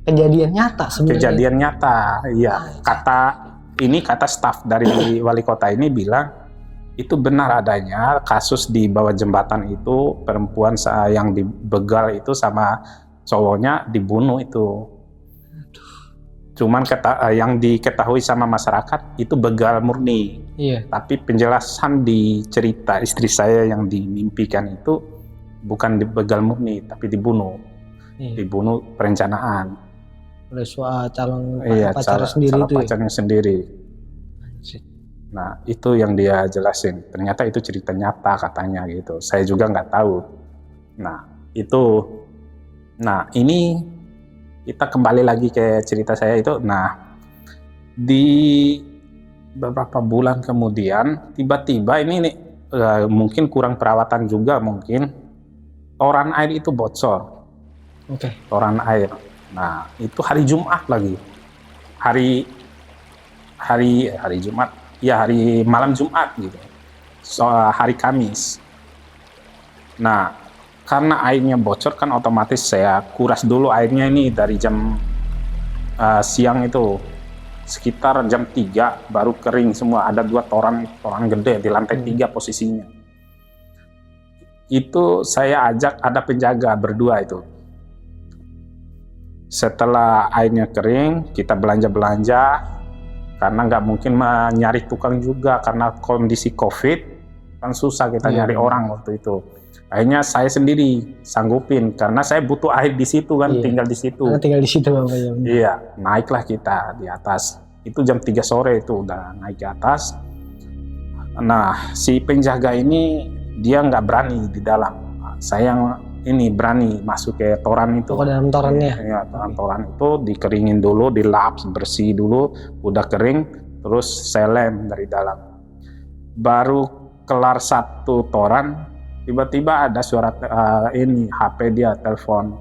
kejadian nyata sebenarnya. Kejadian nyata, iya. Kata staf dari wali kota ini bilang itu benar adanya kasus di bawah jembatan itu, perempuan yang dibegal itu sama cowoknya dibunuh itu. Cuman yang diketahui sama masyarakat itu begal murni. Iya. Tapi penjelasan di cerita istri saya yang dimimpikan itu bukan begal murni, tapi dibunuh. Iya. Dibunuh perencanaan. Oleh calon pacarnya sendiri itu. Pacarnya sendiri. Nah, itu yang dia jelasin. Ternyata itu cerita nyata katanya gitu. Saya juga nggak tahu. Nah, itu. Nah, ini kita kembali lagi ke cerita saya itu. Nah, di beberapa bulan kemudian, tiba-tiba ini mungkin kurang perawatan juga mungkin, toran air itu bocor. Toran air. Nah, itu hari Jumat lagi. Hari Jumat. Ya, hari malam Jumat gitu. Hari Kamis. Nah, karena airnya bocor kan otomatis saya kuras dulu airnya ini dari jam siang itu sekitar jam 3 baru kering semua. Ada 2 toran gede di lantai 3 posisinya. Itu saya ajak ada penjaga berdua itu. Setelah airnya kering, kita belanja-belanja karena nggak mungkin nyari tukang juga karena kondisi COVID kan susah kita nyari orang waktu itu. Akhirnya saya sendiri sanggupin karena saya butuh air di situ kan, tinggal di situ. Tinggal di situ Bapak ya. Iya, naiklah kita di atas. Itu jam 3 sore itu udah naik ke atas. Nah, si penjaga ini dia nggak berani di dalam. Saya ini berani masuk ke toran itu. Ke dalam torannya? Iya, toran itu dikeringin dulu, dilap bersih dulu, udah kering, terus saya lem dari dalam. Baru kelar 1 toran, tiba-tiba ada suara HP dia telepon.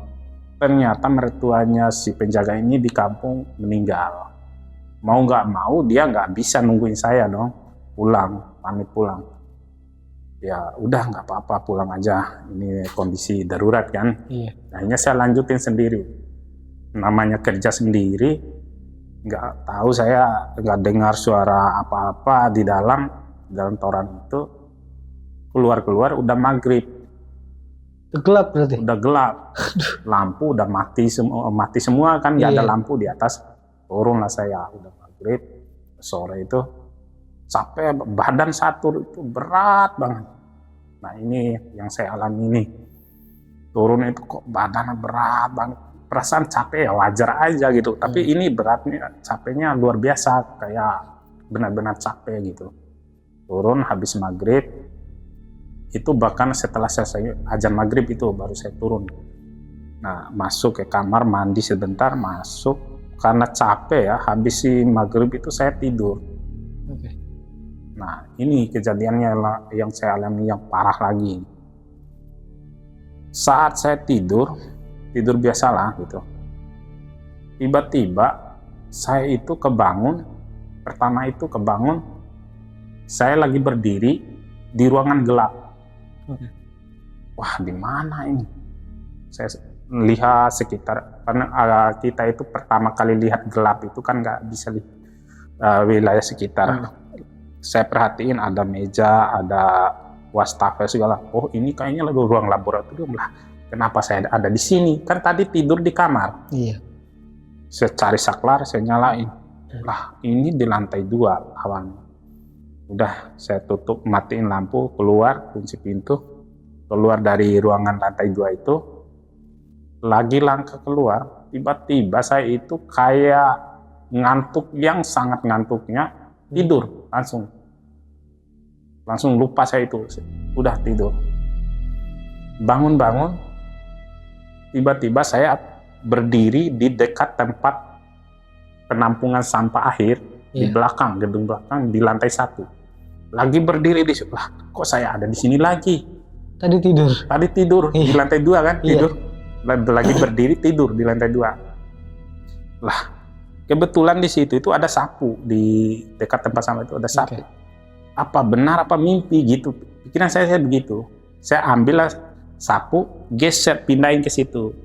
Ternyata mertuanya si penjaga ini di kampung meninggal. Mau nggak mau dia nggak bisa nungguin saya dong, pamit pulang. Ya udah nggak apa-apa pulang aja, ini kondisi darurat kan. Iya. Akhirnya saya lanjutin sendiri. Namanya kerja sendiri, nggak tahu saya nggak dengar suara apa-apa di dalam toran itu. Keluar udah maghrib. Gelap berarti? Udah gelap. Lampu udah mati semua kan, nggak ada lampu di atas. Turunlah saya, udah maghrib, sore itu capek, badan satu itu berat banget. Nah ini yang saya alami ini. Turun itu kok badannya berat banget. Perasaan capek ya wajar aja gitu. Tapi ini beratnya, capeknya luar biasa, kayak benar-benar capek gitu. Turun habis maghrib, itu bahkan setelah selesai azan maghrib itu baru saya turun. Nah masuk ke kamar, mandi sebentar, masuk. Karena capek ya, habis si maghrib itu saya tidur. Nah ini kejadiannya yang saya alami yang parah lagi. Saat saya tidur biasalah gitu. Tiba-tiba saya itu kebangun, saya lagi berdiri di ruangan gelap. wah di mana ini? Saya lihat sekitar, karena kita itu pertama kali lihat gelap itu kan nggak bisa lihat wilayah sekitar. Saya perhatiin ada meja, ada wastafel segala. Oh ini kayaknya lagi ruang laboratorium lah. Kenapa saya ada di sini? Kan tadi tidur di kamar. Iya. Saya cari saklar, saya nyalain. Lah ini di lantai 2 awalnya. Udah saya tutup, matiin lampu, keluar, kunci pintu, keluar dari ruangan lantai 2 itu, lagi langkah keluar, tiba-tiba saya itu kayak ngantuk yang sangat ngantuknya, tidur langsung lupa saya itu, udah tidur. Bangun-bangun, tiba-tiba saya berdiri di dekat tempat penampungan sampah akhir, di belakang, gedung belakang, di lantai 1. Lagi berdiri di situ, lah kok saya ada di sini lagi? Tadi tidur di lantai 2 kan, tidur. Lagi berdiri tidur di lantai 2. Lah, kebetulan di situ itu ada sapu, di dekat tempat sampah itu ada sapu. Apa benar apa mimpi gitu? Pikiran saya begitu. Saya ambil sapu, geser, pindahin ke situ.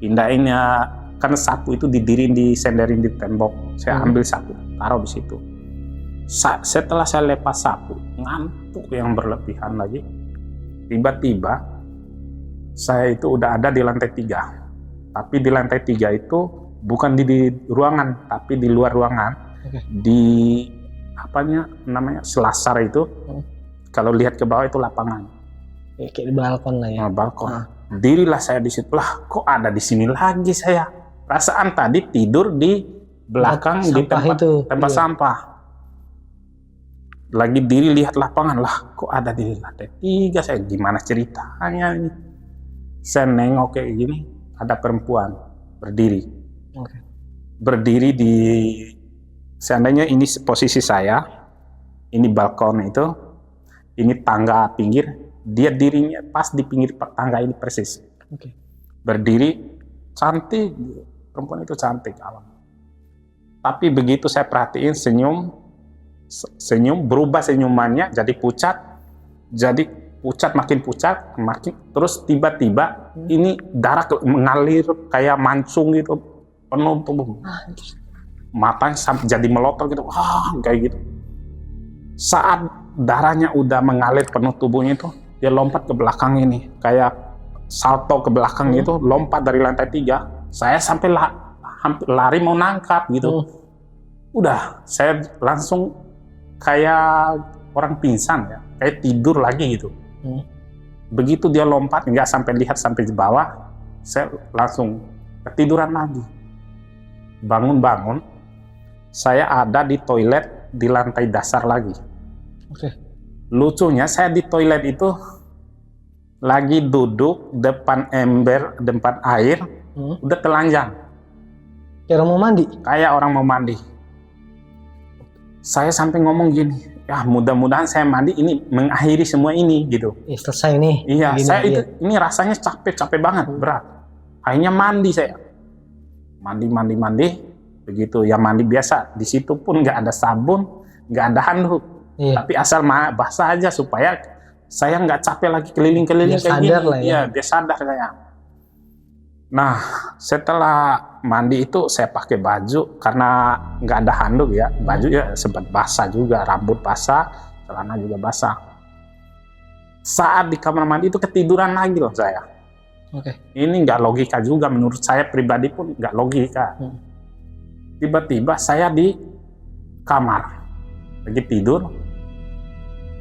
Pindahinnya, karena sapu itu disenderin di tembok. Saya ambil sapu, taruh di situ. Setelah saya lepas sapu, ngantuk yang berlebihan lagi, tiba-tiba saya itu udah ada di lantai 3. Tapi di lantai 3 itu bukan di ruangan, tapi di luar ruangan. Di selasar itu. Kalau lihat ke bawah itu lapangan. Kayak di balkon lah ya. Balkon. Dirilah saya di situ. Lah, kok ada di sini lagi saya? Perasaan tadi tidur di belakang di tempat sampah. Lagi diri lihat lapangan, lah kok ada di lantai 3, saya gimana ceritanya ini? Saya nengok kayak gini, ada perempuan berdiri. Berdiri di, seandainya ini posisi saya, ini balkon itu, ini tangga pinggir, dia dirinya pas di pinggir tangga ini persis. Berdiri, cantik, perempuan itu cantik awalnya. Tapi begitu saya perhatiin senyum berubah senyumannya jadi pucat makin pucat, terus tiba-tiba ini darah mengalir kayak mancung gitu, penuh tubuh. Matanya jadi melotot gitu, kayak gitu. Saat darahnya udah mengalir penuh tubuhnya itu, dia lompat ke belakang ini, kayak salto ke belakang gitu, lompat dari lantai 3. Saya sampai hampir lari mau nangkap gitu. Udah, saya langsung kayak orang pingsan ya, kayak tidur lagi gitu. Begitu dia lompat, nggak sampai lihat sampai di bawah, saya langsung ketiduran lagi. Bangun-bangun, saya ada di toilet di lantai dasar lagi. Lucunya saya di toilet itu lagi duduk depan ember, depan air, udah telanjang. Kayak orang mau mandi? Kayak orang mau mandi. Saya sampai ngomong gini, ya mudah-mudahan saya mandi ini mengakhiri semua ini gitu. Selesai nih. Iya, saya ini rasanya capek banget, berat. Akhirnya mandi saya. Mandi. Begitu ya mandi biasa. Di situ pun nggak ada sabun, nggak ada handuk. Tapi asal basah aja supaya saya nggak capek lagi keliling-keliling kayak gini. Iya, biar sadar saya. Nah, setelah mandi itu saya pakai baju karena nggak ada handuk ya, baju ya sempat basah juga, rambut basah, celana juga basah. Saat di kamar mandi itu ketiduran lagi loh saya. Ini nggak logika juga, menurut saya pribadi pun nggak logika. Tiba-tiba saya di kamar lagi tidur,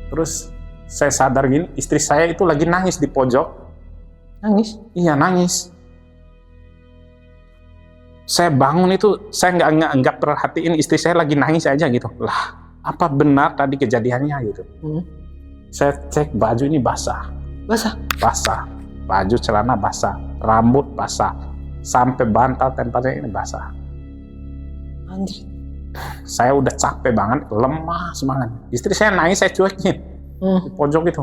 terus saya sadar gini, istri saya itu lagi nangis di pojok. Nangis? Iya, nangis. Saya bangun itu, saya nggak perhatiin istri saya lagi nangis aja gitu. Lah, apa benar tadi kejadiannya gitu? Saya cek baju ini basah. Basah. Baju celana basah, rambut basah, sampai bantal tempatnya ini basah. Anjir. Saya udah capek banget, lemah semangat. Istri saya nangis, saya cuekin di pojok itu.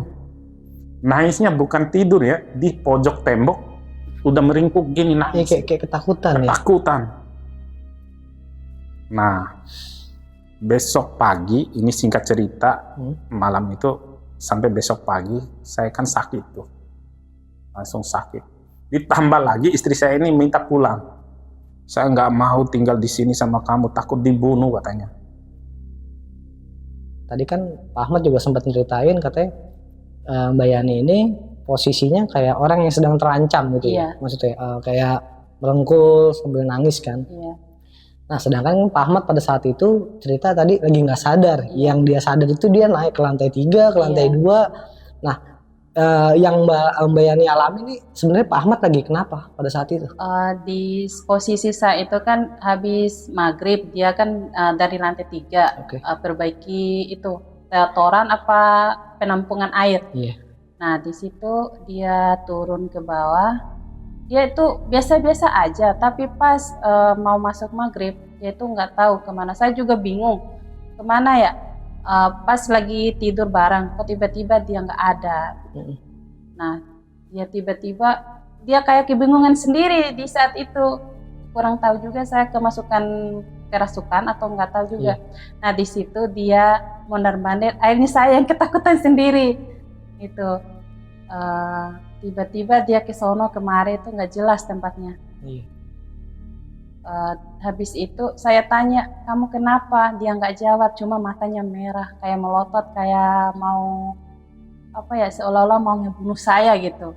Nangisnya bukan tidur ya, di pojok tembok. Udah meringkuk gini nangis. Kayak ketakutan. Nah, besok pagi, ini singkat cerita, malam itu sampai besok pagi, saya kan sakit tuh. langsung sakit. Ditambah lagi istri saya ini minta pulang. Saya nggak mau tinggal di sini sama kamu, takut dibunuh katanya. Tadi kan Pak Ahmad juga sempat ceritain katanya Mbak Yani ini posisinya kayak orang yang sedang terancam gitu ya. Iya. Maksudnya kayak merengkul sambil nangis kan. Iya. Nah sedangkan Pak Ahmad pada saat itu cerita tadi lagi nggak sadar. Yang dia sadar itu dia naik ke lantai 3, ke lantai 2. Nah yang Mbak Yani alami ini sebenarnya Pak Ahmad lagi kenapa pada saat itu? Di posisi saya itu kan habis maghrib, dia kan dari lantai 3 Oke. perbaiki itu toran apa penampungan air. Iya. Nah di situ dia turun ke bawah, dia itu biasa-biasa aja, tapi pas mau masuk maghrib dia itu nggak tahu kemana. Saya juga bingung kemana ya. Pas lagi tidur bareng, kok tiba-tiba dia nggak ada. Nah, dia tiba-tiba dia kayak kebingungan sendiri di saat itu. Kurang tahu juga saya kemasukan kerasukan atau nggak tahu juga. Nah, di situ dia mondar-mandir. Akhirnya saya yang ketakutan sendiri. Itu tiba-tiba dia ke sono kemari itu nggak jelas tempatnya. Habis itu saya tanya, kamu kenapa? Dia nggak jawab, cuma matanya merah, kayak melotot, kayak mau apa ya, seolah-olah mau ngebunuh saya gitu.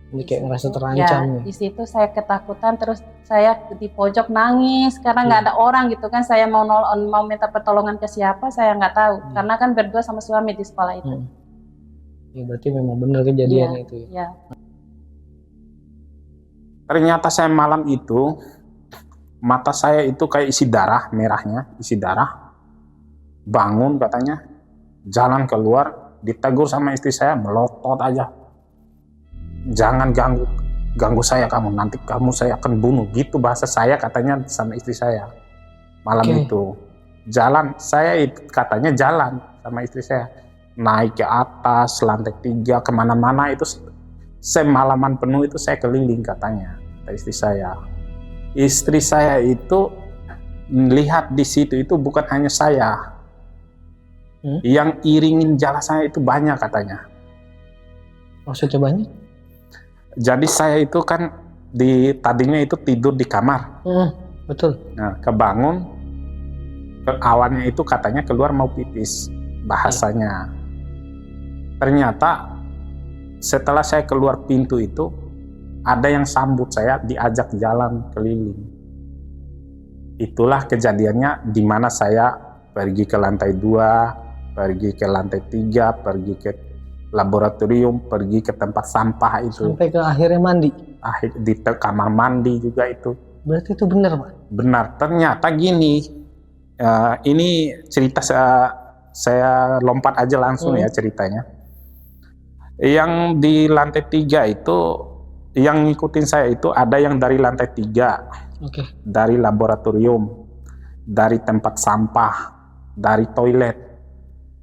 Jadi kayak ngerasa terancam ya. Di situ saya ketakutan, terus saya di pojok nangis karena nggak ada orang gitu kan. Saya mau minta pertolongan ke siapa, saya nggak tahu, karena kan berdua sama suami di sekolah itu. Ya berarti memang benar kejadian itu ya. Ternyata saya malam itu mata saya itu kayak isi darah, merahnya isi darah. Bangun katanya, jalan keluar, ditegur sama istri saya, melotot aja. Jangan ganggu saya kamu, nanti saya akan bunuh. Gitu bahasa saya katanya sama istri saya. Malam itu. Jalan, saya katanya jalan sama istri saya. Naik ke atas, lantai 3, kemana-mana itu semalaman penuh itu saya keliling katanya, kata istri saya. Istri saya itu melihat di situ itu bukan hanya saya, yang iringin jalan saya itu banyak katanya. Maksudnya banyak? Jadi saya itu kan tadinya itu tidur di kamar. Betul. Nah, kebangun, awalnya itu katanya keluar mau pipis, bahasanya. Ternyata setelah saya keluar pintu itu, ada yang sambut saya, diajak jalan keliling. Itulah kejadiannya di mana saya pergi ke lantai 2, pergi ke lantai 3, pergi ke laboratorium, pergi ke tempat sampah itu. Sampai ke akhirnya mandi? Di kamar mandi juga itu. Berarti itu benar, Pak? Benar. Ternyata gini, ini cerita saya lompat aja langsung ya ceritanya. Yang di lantai 3 itu, yang ngikutin saya itu ada yang dari lantai 3, dari laboratorium, dari tempat sampah, dari toilet.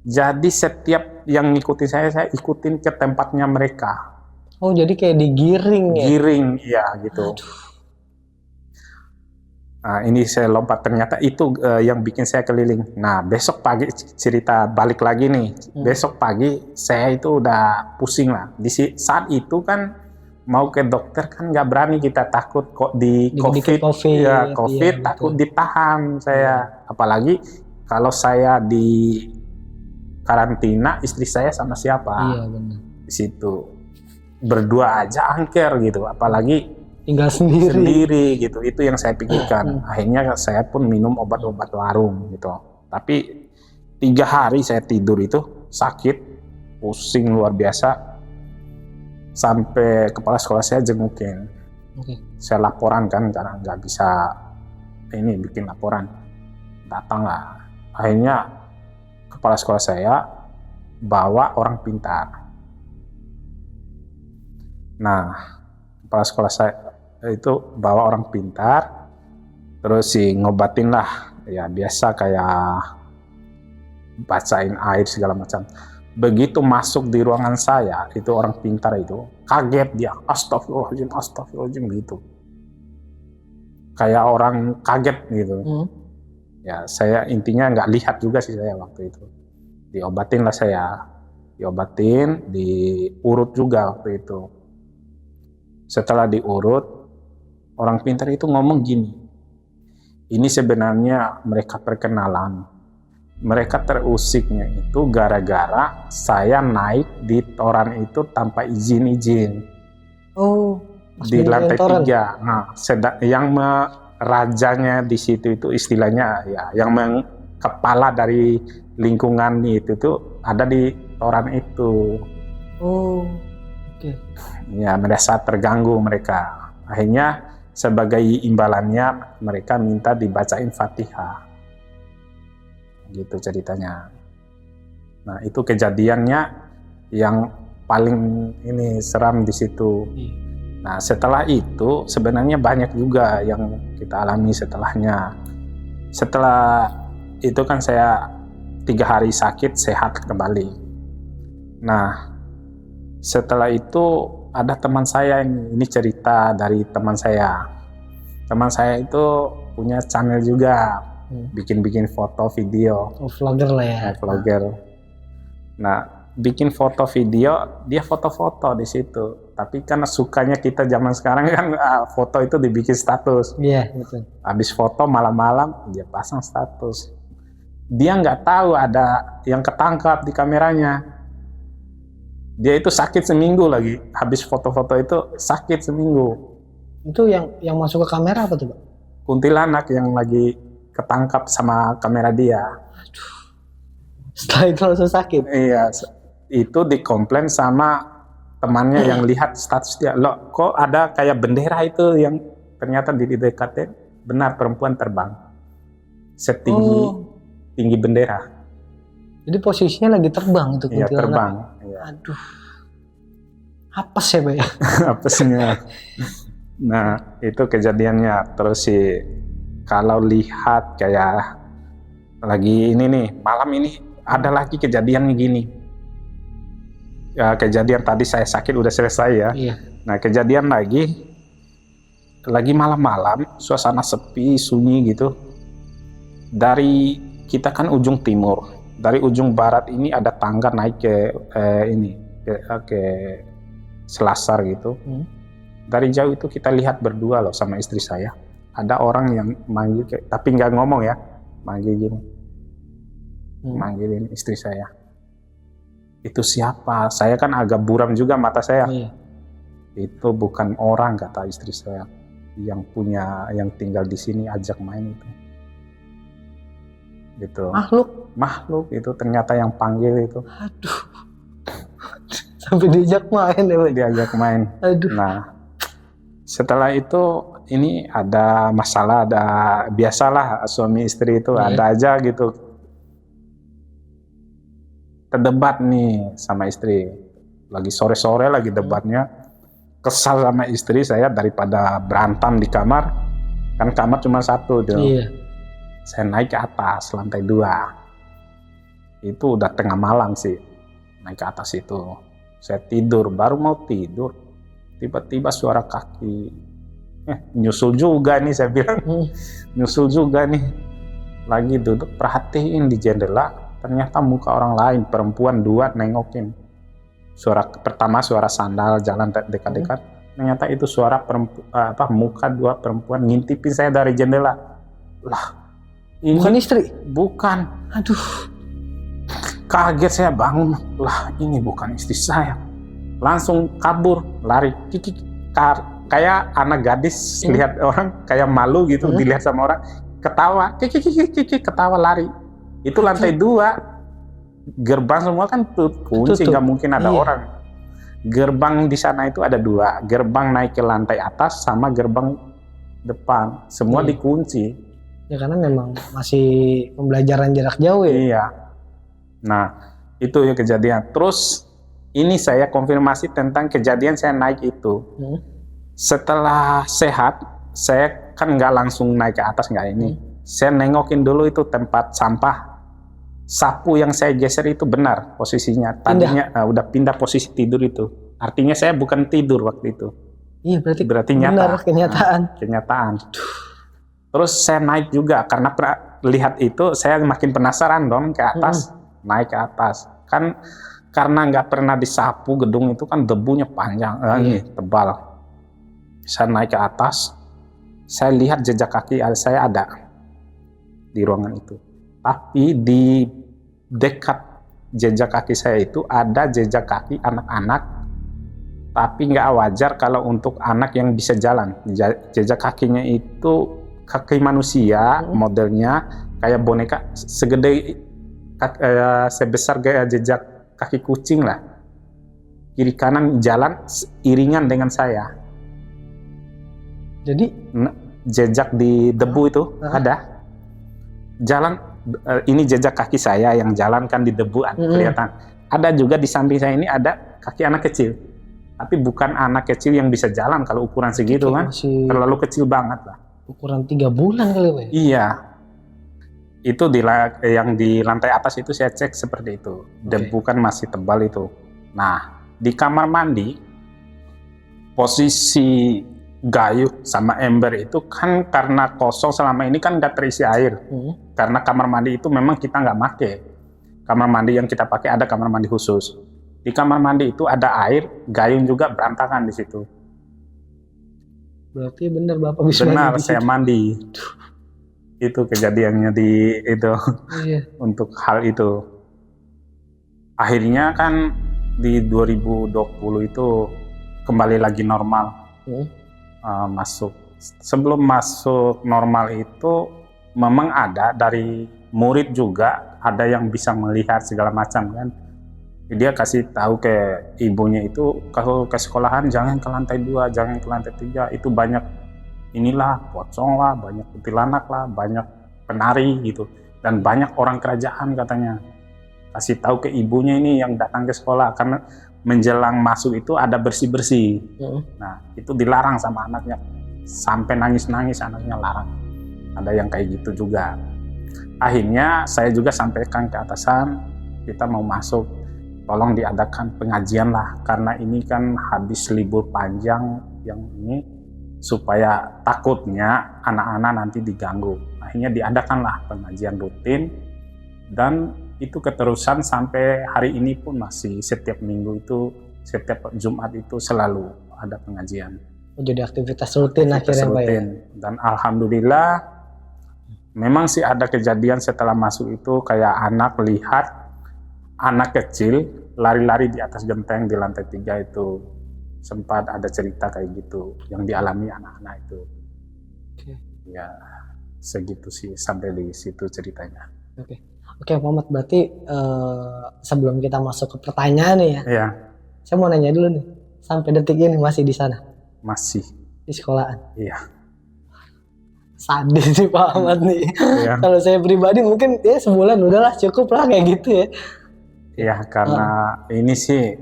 Jadi setiap yang ngikutin saya ikutin ke tempatnya mereka. Oh, jadi kayak digiring ya? Giring, iya gitu. Nah, ini saya lompat, ternyata itu yang bikin saya keliling. Nah, besok pagi cerita balik lagi nih. Besok pagi saya itu udah pusing lah. Di saat itu kan mau ke dokter kan nggak berani, kita takut kok di COVID ya, takut ditahan saya. Apalagi kalau saya di karantina, istri saya sama siapa? Iya, benar. Di situ berdua aja angker gitu, apalagi tinggal sendiri gitu. Itu yang saya pikirkan. Akhirnya saya pun minum obat-obat warung gitu. Tapi 3 hari saya tidur itu sakit, pusing luar biasa, sampai kepala sekolah saya jengukin. Saya laporan kan, karena nggak bisa ini bikin laporan, datang lah. Akhirnya kepala sekolah saya bawa orang pintar. Nah, kepala sekolah saya itu bawa orang pintar, terus ngobatin lah, ya biasa kayak bacain air segala macam. Begitu masuk di ruangan saya, itu orang pintar itu kaget dia, astagfirullahaladzim gitu, kayak orang kaget gitu. Ya saya intinya nggak lihat juga sih saya waktu itu. Diobatin lah saya, diobatin, diurut juga waktu itu. Setelah diurut, orang pintar itu ngomong gini, ini sebenarnya mereka perkenalan. Mereka terusiknya itu gara-gara saya naik di toran itu tanpa izin-izin. Oh, Di lantai 3. Nah, yang rajanya di situ itu istilahnya ya, yang kepala dari lingkungan itu tuh ada di toran itu. Oh, oke. Ya, merasa terganggu mereka. Akhirnya sebagai imbalannya mereka minta dibacain Fatihah. Gitu ceritanya. Nah, itu kejadiannya yang paling ini seram di situ. Nah, setelah itu sebenarnya banyak juga yang kita alami setelahnya. Setelah itu kan saya 3 hari sakit, sehat kembali. Nah, setelah itu ada teman saya ini cerita dari teman saya. Teman saya itu punya channel juga, bikin-bikin foto video. Oh, vlogger lah ya. Vlogger. Nah, bikin foto video, dia foto-foto di situ. Tapi karena sukanya kita zaman sekarang kan foto itu dibikin status. Iya, betul. Habis foto malam-malam dia pasang status. Dia nggak tahu ada yang ketangkap di kameranya. Dia itu sakit seminggu lagi. Habis foto-foto itu sakit seminggu. Itu yang masuk ke kamera apa tuh, Pak? Kuntilanak yang lagi ketangkap sama kamera dia. Setelah itu langsung sakit. Iya, itu dikomplain sama temannya yang lihat status dia. Loh, kok ada kayak bendera itu yang ternyata di dekatnya benar perempuan terbang. Setinggi tinggi bendera. Jadi posisinya lagi terbang itu Iya, kuntilanak. terbang. Iya. Aduh. Apes ya, Pak ya? Apesnya. Nah, itu kejadiannya. Terus sih kalau lihat kayak lagi ini nih, malam ini ada lagi kejadian gini. Ya, kejadian tadi saya sakit udah selesai ya. Iya. Nah, kejadian lagi malam-malam, suasana sepi, sunyi gitu. Dari kita kan ujung timur, dari ujung barat ini ada tangga naik ke Selasar gitu. Dari jauh itu kita lihat berdua loh sama istri saya. Ada orang yang manggil, tapi nggak ngomong ya, manggil gini, manggilin istri saya. Itu siapa? Saya kan agak buram juga mata saya. Itu bukan orang, kata istri saya. Yang tinggal di sini ajak main itu. Gitu. Makhluk itu ternyata yang panggil itu. Aduh. Sampai diajak main ya, Pak? Diajak main. Aduh. Nah, setelah itu ini ada masalah, ada biasalah suami istri itu ada aja gitu. Terdebat nih sama istri. Lagi sore-sore lagi debatnya. Kesal sama istri saya daripada berantem di kamar. Kan kamar cuma satu tuh. Iya. Saya naik ke atas lantai 2. Itu udah tengah malam sih. Naik ke atas itu. Saya tidur, baru mau tidur. Tiba-tiba suara kaki. Nyusul juga nih saya bilang. Nyusul juga nih. Lagi duduk, perhatiin di jendela. Ternyata muka orang lain, perempuan 2 nengokin. Pertama suara sandal jalan dekat-dekat. Ternyata itu suara muka 2 perempuan ngintipin saya dari jendela. Lah, ini bukan istri? Bukan. Aduh. Kaget saya bangun. Lah, ini bukan istri saya. Langsung kabur, lari. Kayak anak gadis lihat orang kayak malu gitu, dilihat sama orang, ketawa, ketawa lari. Itu lantai 2, gerbang semua kan kunci, nggak mungkin ada orang. Gerbang di sana itu ada 2, gerbang naik ke lantai atas sama gerbang depan, semua dikunci. Ya karena memang masih pembelajaran jarak jauh ya. Iya. Nah, itu ya kejadian. Terus ini saya konfirmasi tentang kejadian saya naik itu. Setelah sehat, saya kan nggak langsung naik ke atas, nggak ini. Saya nengokin dulu itu tempat sampah. Sapu yang saya geser itu benar posisinya. Tadinya udah pindah posisi tidur itu. Artinya saya bukan tidur waktu itu. Iya, berarti nyata. Benar, kenyataan. Kenyataan. Terus saya naik juga karena lihat itu saya makin penasaran dong ke atas. Naik ke atas. Kan karena nggak pernah disapu gedung itu kan debunya panjang, tebal. saya naik ke atas, saya lihat jejak kaki saya ada di ruangan itu. Tapi di dekat jejak kaki saya itu ada jejak kaki anak-anak, tapi nggak wajar kalau untuk anak yang bisa jalan. Jejak kakinya itu kaki manusia, modelnya kayak boneka segede sebesar kayak jejak kaki kucing lah. Kiri kanan jalan iringan dengan saya. Jadi Jejak di debu itu ada. Jalan ini jejak kaki saya yang jalan kan di debu kelihatan. Ada juga di samping saya ini ada kaki anak kecil. Tapi bukan anak kecil yang bisa jalan kalau ukuran segitu kan. Terlalu kecil banget lah. Ukuran 3 bulan kali Pak. Iya. Itu yang di lantai atas itu saya cek seperti itu. Debu kan masih tebal itu. Nah, di kamar mandi posisi gayung sama ember itu kan karena kosong selama ini kan nggak terisi air. Karena kamar mandi itu memang kita nggak pakai. Kamar mandi yang kita pakai ada kamar mandi khusus. Di kamar mandi itu ada air, gayung juga berantakan di situ. Berarti benar Bapak bisa Benar, mandi saya mandi. Itu kejadiannya di itu. Iya. Untuk hal itu. Akhirnya kan di 2020 itu kembali lagi normal. Masuk. Sebelum masuk normal itu memang ada dari murid juga ada yang bisa melihat segala macam kan. Dia kasih tahu ke ibunya itu kalau ke sekolahan jangan ke lantai 2, jangan ke lantai 3, itu banyak inilah pocong lah, banyak kuntilanak lah, banyak penari gitu, dan banyak orang kerajaan katanya. Kasih tahu ke ibunya ini yang datang ke sekolah karena menjelang masuk itu ada bersih-bersih. Nah, itu dilarang sama anaknya. Sampai nangis-nangis anaknya larang. Ada yang kayak gitu juga. Akhirnya saya juga sampaikan ke atasan, kita mau masuk, tolong diadakan pengajian lah. Karena ini kan habis libur panjang yang ini, supaya takutnya anak-anak nanti diganggu. Akhirnya diadakanlah pengajian rutin, dan itu keterusan sampai hari ini pun masih setiap minggu itu, setiap Jumat itu selalu ada pengajian. Jadi aktivitas rutin akhirnya Pak ya? Dan alhamdulillah memang sih ada kejadian setelah masuk itu kayak anak lihat anak kecil lari-lari di atas genteng di lantai 3 itu. Sempat ada cerita kayak gitu yang dialami anak-anak itu. Ya segitu sih sampai di situ ceritanya. Oke Pak Ahmad, berarti sebelum kita masuk ke pertanyaan nih ya. Iya. Saya mau nanya dulu nih, sampai detik ini masih di sana? Masih. Di sekolahan? Iya. Sadis sih Pak Ahmad nih. Iya. Kalau saya pribadi mungkin ya sebulan udahlah cukup lah kayak gitu ya. Iya, karena ini sih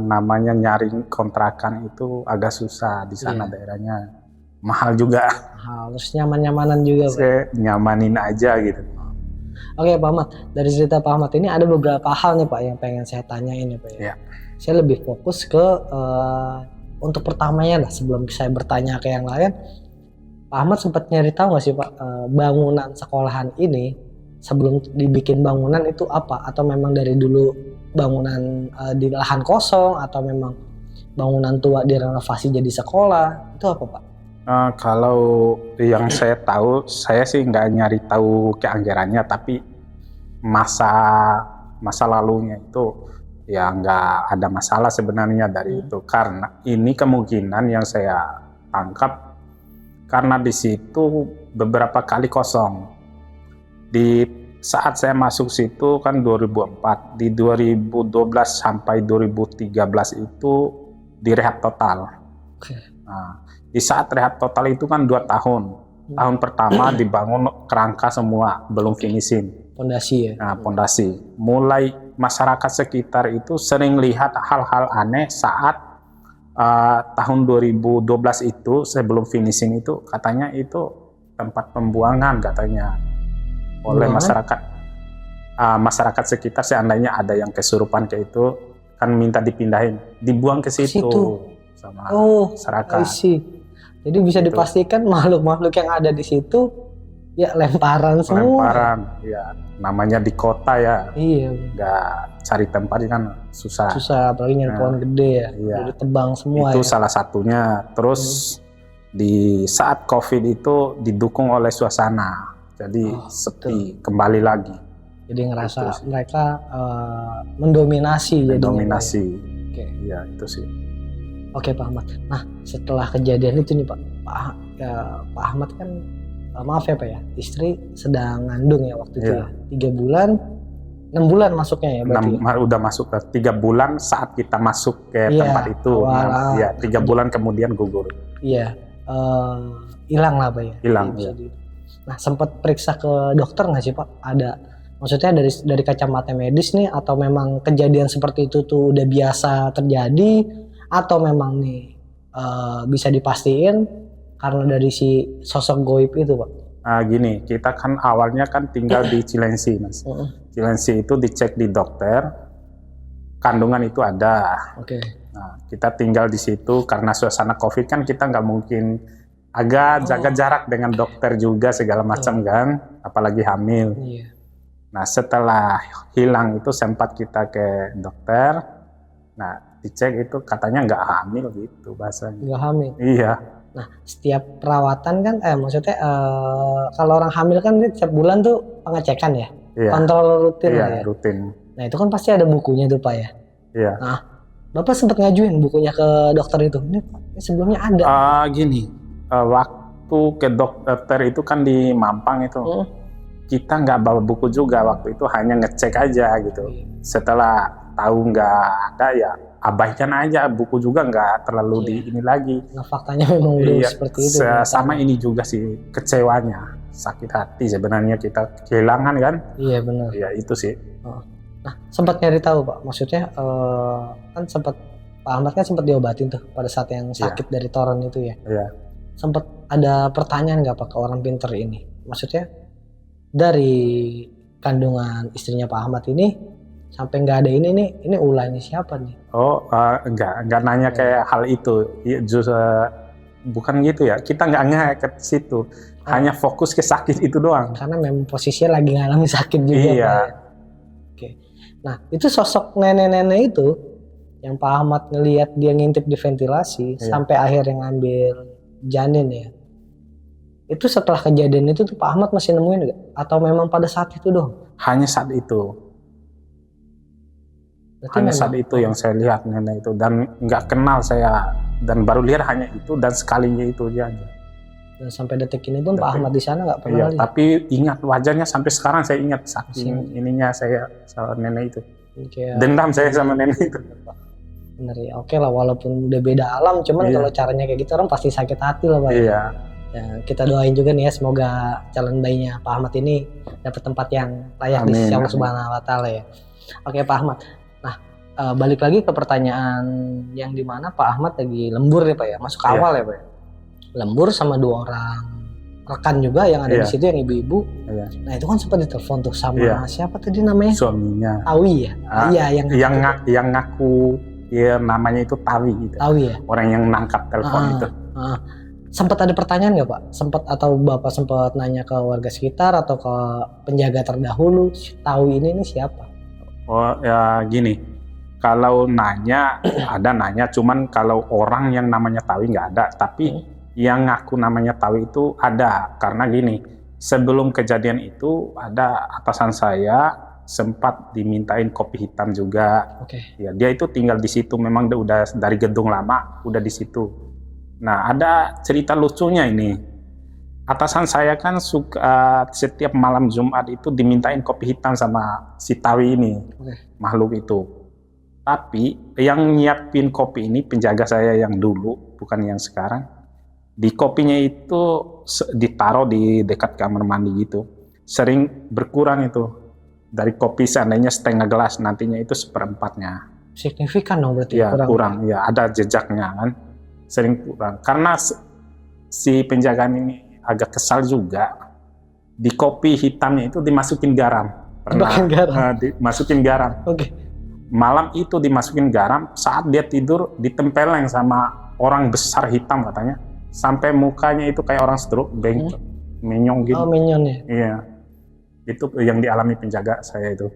namanya nyari kontrakan itu agak susah di sana daerahnya. Mahal juga. Harus nyaman-nyamanan juga Pak. Saya nyamanin aja gitu. Oke Pak Ahmad, dari cerita Pak Ahmad ini ada beberapa hal nih Pak yang pengen saya tanyain ya Pak ya. Saya lebih fokus ke untuk pertamanya lah sebelum saya bertanya ke yang lain. Pak Ahmad sempat nyari tahu nggak sih Pak bangunan sekolahan ini sebelum dibikin bangunan itu apa? Atau memang dari dulu bangunan di lahan kosong, atau memang bangunan tua direnovasi jadi sekolah? Itu apa Pak? Kalau yang saya tahu, saya sih nggak nyari tahu keanggarannya, tapi masa lalunya itu ya nggak ada masalah sebenarnya dari itu, karena ini kemungkinan yang saya tangkap karena di situ beberapa kali kosong. Di saat saya masuk situ kan 2004, di 2012 sampai 2013 itu direhab total. Nah, di saat rehab total itu kan 2 tahun. Tahun pertama dibangun kerangka semua, belum finishing. Pondasi ya? Nah, pondasi. Mulai masyarakat sekitar itu sering lihat hal-hal aneh saat tahun 2012 itu, sebelum finishing itu, katanya itu tempat pembuangan katanya oleh masyarakat. Masyarakat sekitar seandainya ada yang kesurupan kayak itu, kan minta dipindahin, dibuang ke situ. Sama masyarakat. Jadi bisa dipastikan makhluk-makhluk yang ada di situ Ya lemparan semua. lemparan. Ya, namanya di kota ya, Iya. nggak cari tempat kan susah. Susah, apalagi nyari pohon gede ya. Iya. Udah ditebang semua Itu ya. salah satunya. Terus di saat COVID itu didukung oleh suasana, jadi sepi kembali lagi. Jadi ngerasa Itu sih. mereka mendominasi jadinya. Dominasi. Oke. Ya itu sih. Oke Pak Ahmad. Nah setelah kejadian itu nih Pak Ahmad kan maaf ya Pak ya, istri sedang ngandung ya waktu itu Iya. ya. 3 bulan, 6 bulan masuknya ya berarti. Udah masuk ke 3 bulan saat kita masuk ke Iya, tempat itu. awal. Ya 3 bulan kemudian gugur. Iya, hilang lah Pak ya. Hilang, Bisa iya. Nah sempat periksa ke dokter nggak sih Pak? Ada, maksudnya dari kacamata medis nih, atau memang kejadian seperti itu tuh udah biasa terjadi, atau memang nih bisa dipastiin karena dari si sosok goib itu Pak? Gini, kita kan awalnya kan tinggal di Cilengsi, Mas. Cilengsi itu dicek di dokter, kandungan itu ada. Oke. Nah, kita tinggal di situ karena suasana COVID kan kita nggak mungkin agak jaga jarak dengan dokter juga segala macam kan, apalagi hamil. Iya. Nah, setelah hilang itu sempat kita ke dokter. Nah, dicek itu katanya nggak hamil gitu bahasanya. Nggak hamil. Iya. Nah, setiap perawatan kan, maksudnya kalau orang hamil kan dia setiap bulan tuh pengecekan ya, Iya. kontrol rutin Iya, lah ya. rutin. Nah itu kan pasti ada bukunya tuh Pak ya. Iya. Nah, Bapak sempat ngajuin bukunya ke dokter itu. Ini Pak, ini sebelumnya ada. Gini, waktu ke dokter itu kan di Mampang itu, kita nggak bawa buku juga waktu itu, hanya ngecek aja gitu. Setelah tahu nggak ada ya abaikan aja, buku juga nggak terlalu di ini lagi. Nah faktanya memang udah Iya, seperti itu. sama ini juga sih kecewanya, sakit hati sebenarnya kita kehilangan kan. Iya benar. Ya itu sih. Nah sempat nyari tahu Pak, maksudnya kan sempat Pak Ahmad kan sempat diobatin tuh pada saat yang sakit dari toron itu ya. Iya. Sempat ada pertanyaan nggak Pak ke orang pinter ini? Maksudnya dari kandungan istrinya Pak Ahmad ini sampai nggak ada ini ulahnya siapa nih? Oh, enggak nanya kayak hal itu. Ya, justru bukan gitu ya. Kita nggak ke situ. Hanya fokus ke sakit itu doang. Karena memang posisinya lagi ngalami sakit juga. Iya. Pak, ya? Oke. Nah, itu sosok nenek-nenek itu yang Pak Ahmad ngelihat dia ngintip di ventilasi sampai akhirnya ngambil janin ya. Itu setelah kejadian itu tuh Pak Ahmad masih nemuin nggak? Atau memang pada saat itu doang? Hanya saat itu. Berarti Hanya memang, saat itu yang saya lihat nenek itu, dan nggak kenal saya, dan baru lihat hanya itu dan sekalinya itu aja. dan sampai detik ini pun Pak Ahmad di sana nggak pernah Iya, lihat. tapi ingat wajahnya sampai sekarang saya ingat saking ininya saya sama nenek itu. Kayak Dendam saya sama nenek itu. bener ya. Oke lah, walaupun udah beda alam, cuman kalau caranya kayak gitu orang pasti sakit hati lah Pak. Iya. Ya, kita doain juga nih ya, semoga calon bayinya Pak Ahmad ini dapat tempat yang layak di sisi Allah Subhanahu wa Ta'ala ya. Oke Pak Ahmad. Nah, balik lagi ke pertanyaan yang dimana Pak Ahmad lagi lembur ya Pak ya, masuk awal ya Pak ya. Lembur sama 2 orang rekan juga yang ada di situ, yang ibu-ibu. Nah itu kan sempat ditelepon tuh sama siapa tadi namanya? Suaminya. Tawi ya? Iya, yang ngaku ya namanya itu Tawi gitu. Tawi ya? Orang yang nangkap telepon itu. Sempat ada pertanyaan nggak Pak? Sempat, atau Bapak sempat nanya ke warga sekitar atau ke penjaga terdahulu, Tawi ini siapa? Oh ya gini, kalau nanya ada nanya, cuman kalau orang yang namanya Tawi nggak ada, tapi yang ngaku namanya Tawi itu ada. Karena gini, sebelum kejadian itu ada atasan saya sempat dimintain kopi hitam juga. Ya, dia itu tinggal di situ, memang udah dari gedung lama udah di situ. Nah, ada cerita lucunya ini. Atasan saya kan suka setiap malam Jumat itu dimintain kopi hitam sama si Tawi ini, makhluk itu. Tapi yang nyiapin kopi ini penjaga saya yang dulu, bukan yang sekarang. Di kopinya itu ditaruh di dekat kamar mandi gitu. Sering berkurang itu. Dari kopi seandainya setengah gelas, nantinya itu 1/4-nya. Signifikan dong berarti? Ya, kurang. Ya, ada jejaknya kan. Sering kurang. Karena si penjagaan ini agak kesal juga. Di kopi hitamnya itu dimasukin garam. Dimasukin garam. Malam itu dimasukin garam, saat dia tidur ditempeleng sama orang besar hitam katanya. Sampai mukanya itu kayak orang stroke, bengkok. menyong gitu. Oh, minyon ya. Iya, itu yang dialami penjaga saya itu.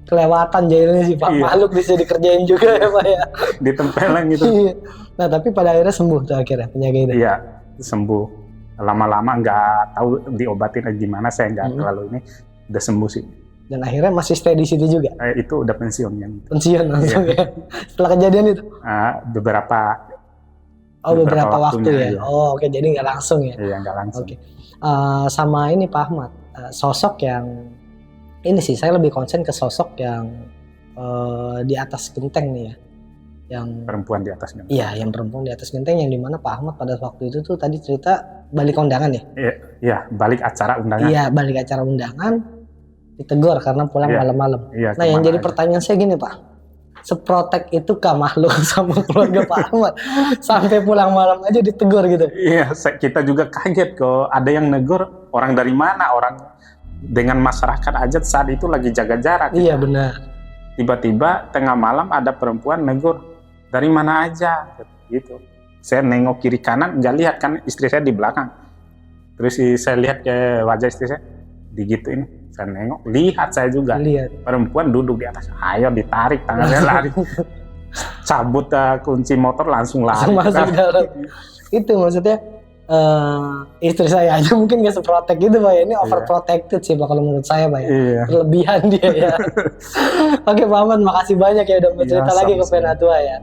Kelewatan jahilnya sih Pak. Iya. Makhluk bisa dikerjain juga ya Pak ya. Ditempelin gitu. Iya. Nah tapi pada akhirnya sembuh tuh akhirnya penjaga itu. Iya, sembuh. Lama-lama nggak tahu diobatin gimana, saya nggak terlalu ini, udah sembuh sih. Dan akhirnya masih stay di situ juga. Itu udah pensiun kan. Pensiun langsung ya. Setelah kejadian itu. Beberapa Waktu ya. iya. Oh oke, jadi nggak langsung ya. Iya, nggak langsung. Oke. Sama ini Pak Ahmad, sosok yang ini sih saya lebih konsen ke sosok yang di atas genteng nih ya. Yang Perempuan di atasnya. iya, yang perempuan di atas genteng yang dimana Pak Ahmad pada waktu itu tuh tadi cerita balik kondangan ya. Iya, balik acara undangan. Iya, balik acara undangan ditegur karena pulang Iya. malam-malam. Iya, Nah, yang kemana jadi aja. pertanyaan saya gini, Pak. Seprotek itu kah makhluk sama keluarga Pak Ahmad? Sampai pulang malam aja ditegur gitu. Iya, kita juga kaget kok. Ada yang negur, orang dari mana? Orang dengan masyarakat aja saat itu lagi jaga jarak. Iya, benar. Tiba-tiba tengah malam ada perempuan negur, dari mana aja? Gitu. Saya nengok kiri kanan, nggak lihat kan istri saya di belakang. Terus saya lihat ke wajah istri saya, digituin. Saya nengok, lihat saya juga. Lihat. Perempuan duduk di atas, ayo ditarik tangannya lari. Cabut kunci motor langsung lari. Masuk dalam. Itu maksudnya istri saya aja mungkin gak seprotek gitu Pak ya. Ini overprotected sih Pak kalau menurut saya Pak ya. Iya. Berlebihan dia ya. Oke Pak Ahmad, makasih banyak ya udah bercerita Iya, lagi ke sama-sama. Penatua ya.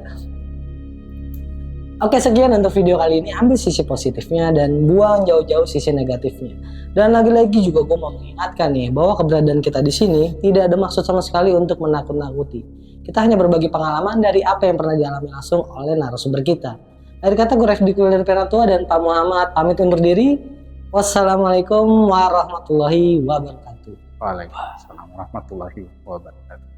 Oke, sekian untuk video kali ini. Ambil sisi positifnya dan buang jauh-jauh sisi negatifnya. Dan lagi-lagi juga gue mau mengingatkan nih bahwa keberadaan kita di sini tidak ada maksud sama sekali untuk menakut-nakuti. Kita hanya berbagi pengalaman dari apa yang pernah dialami langsung oleh narasumber kita. Dari kata gue Refdi dari Penatua dan Pak Muhammad pamit undur diri. Wassalamualaikum warahmatullahi wabarakatuh. Waalaikumsalam warahmatullahi wabarakatuh.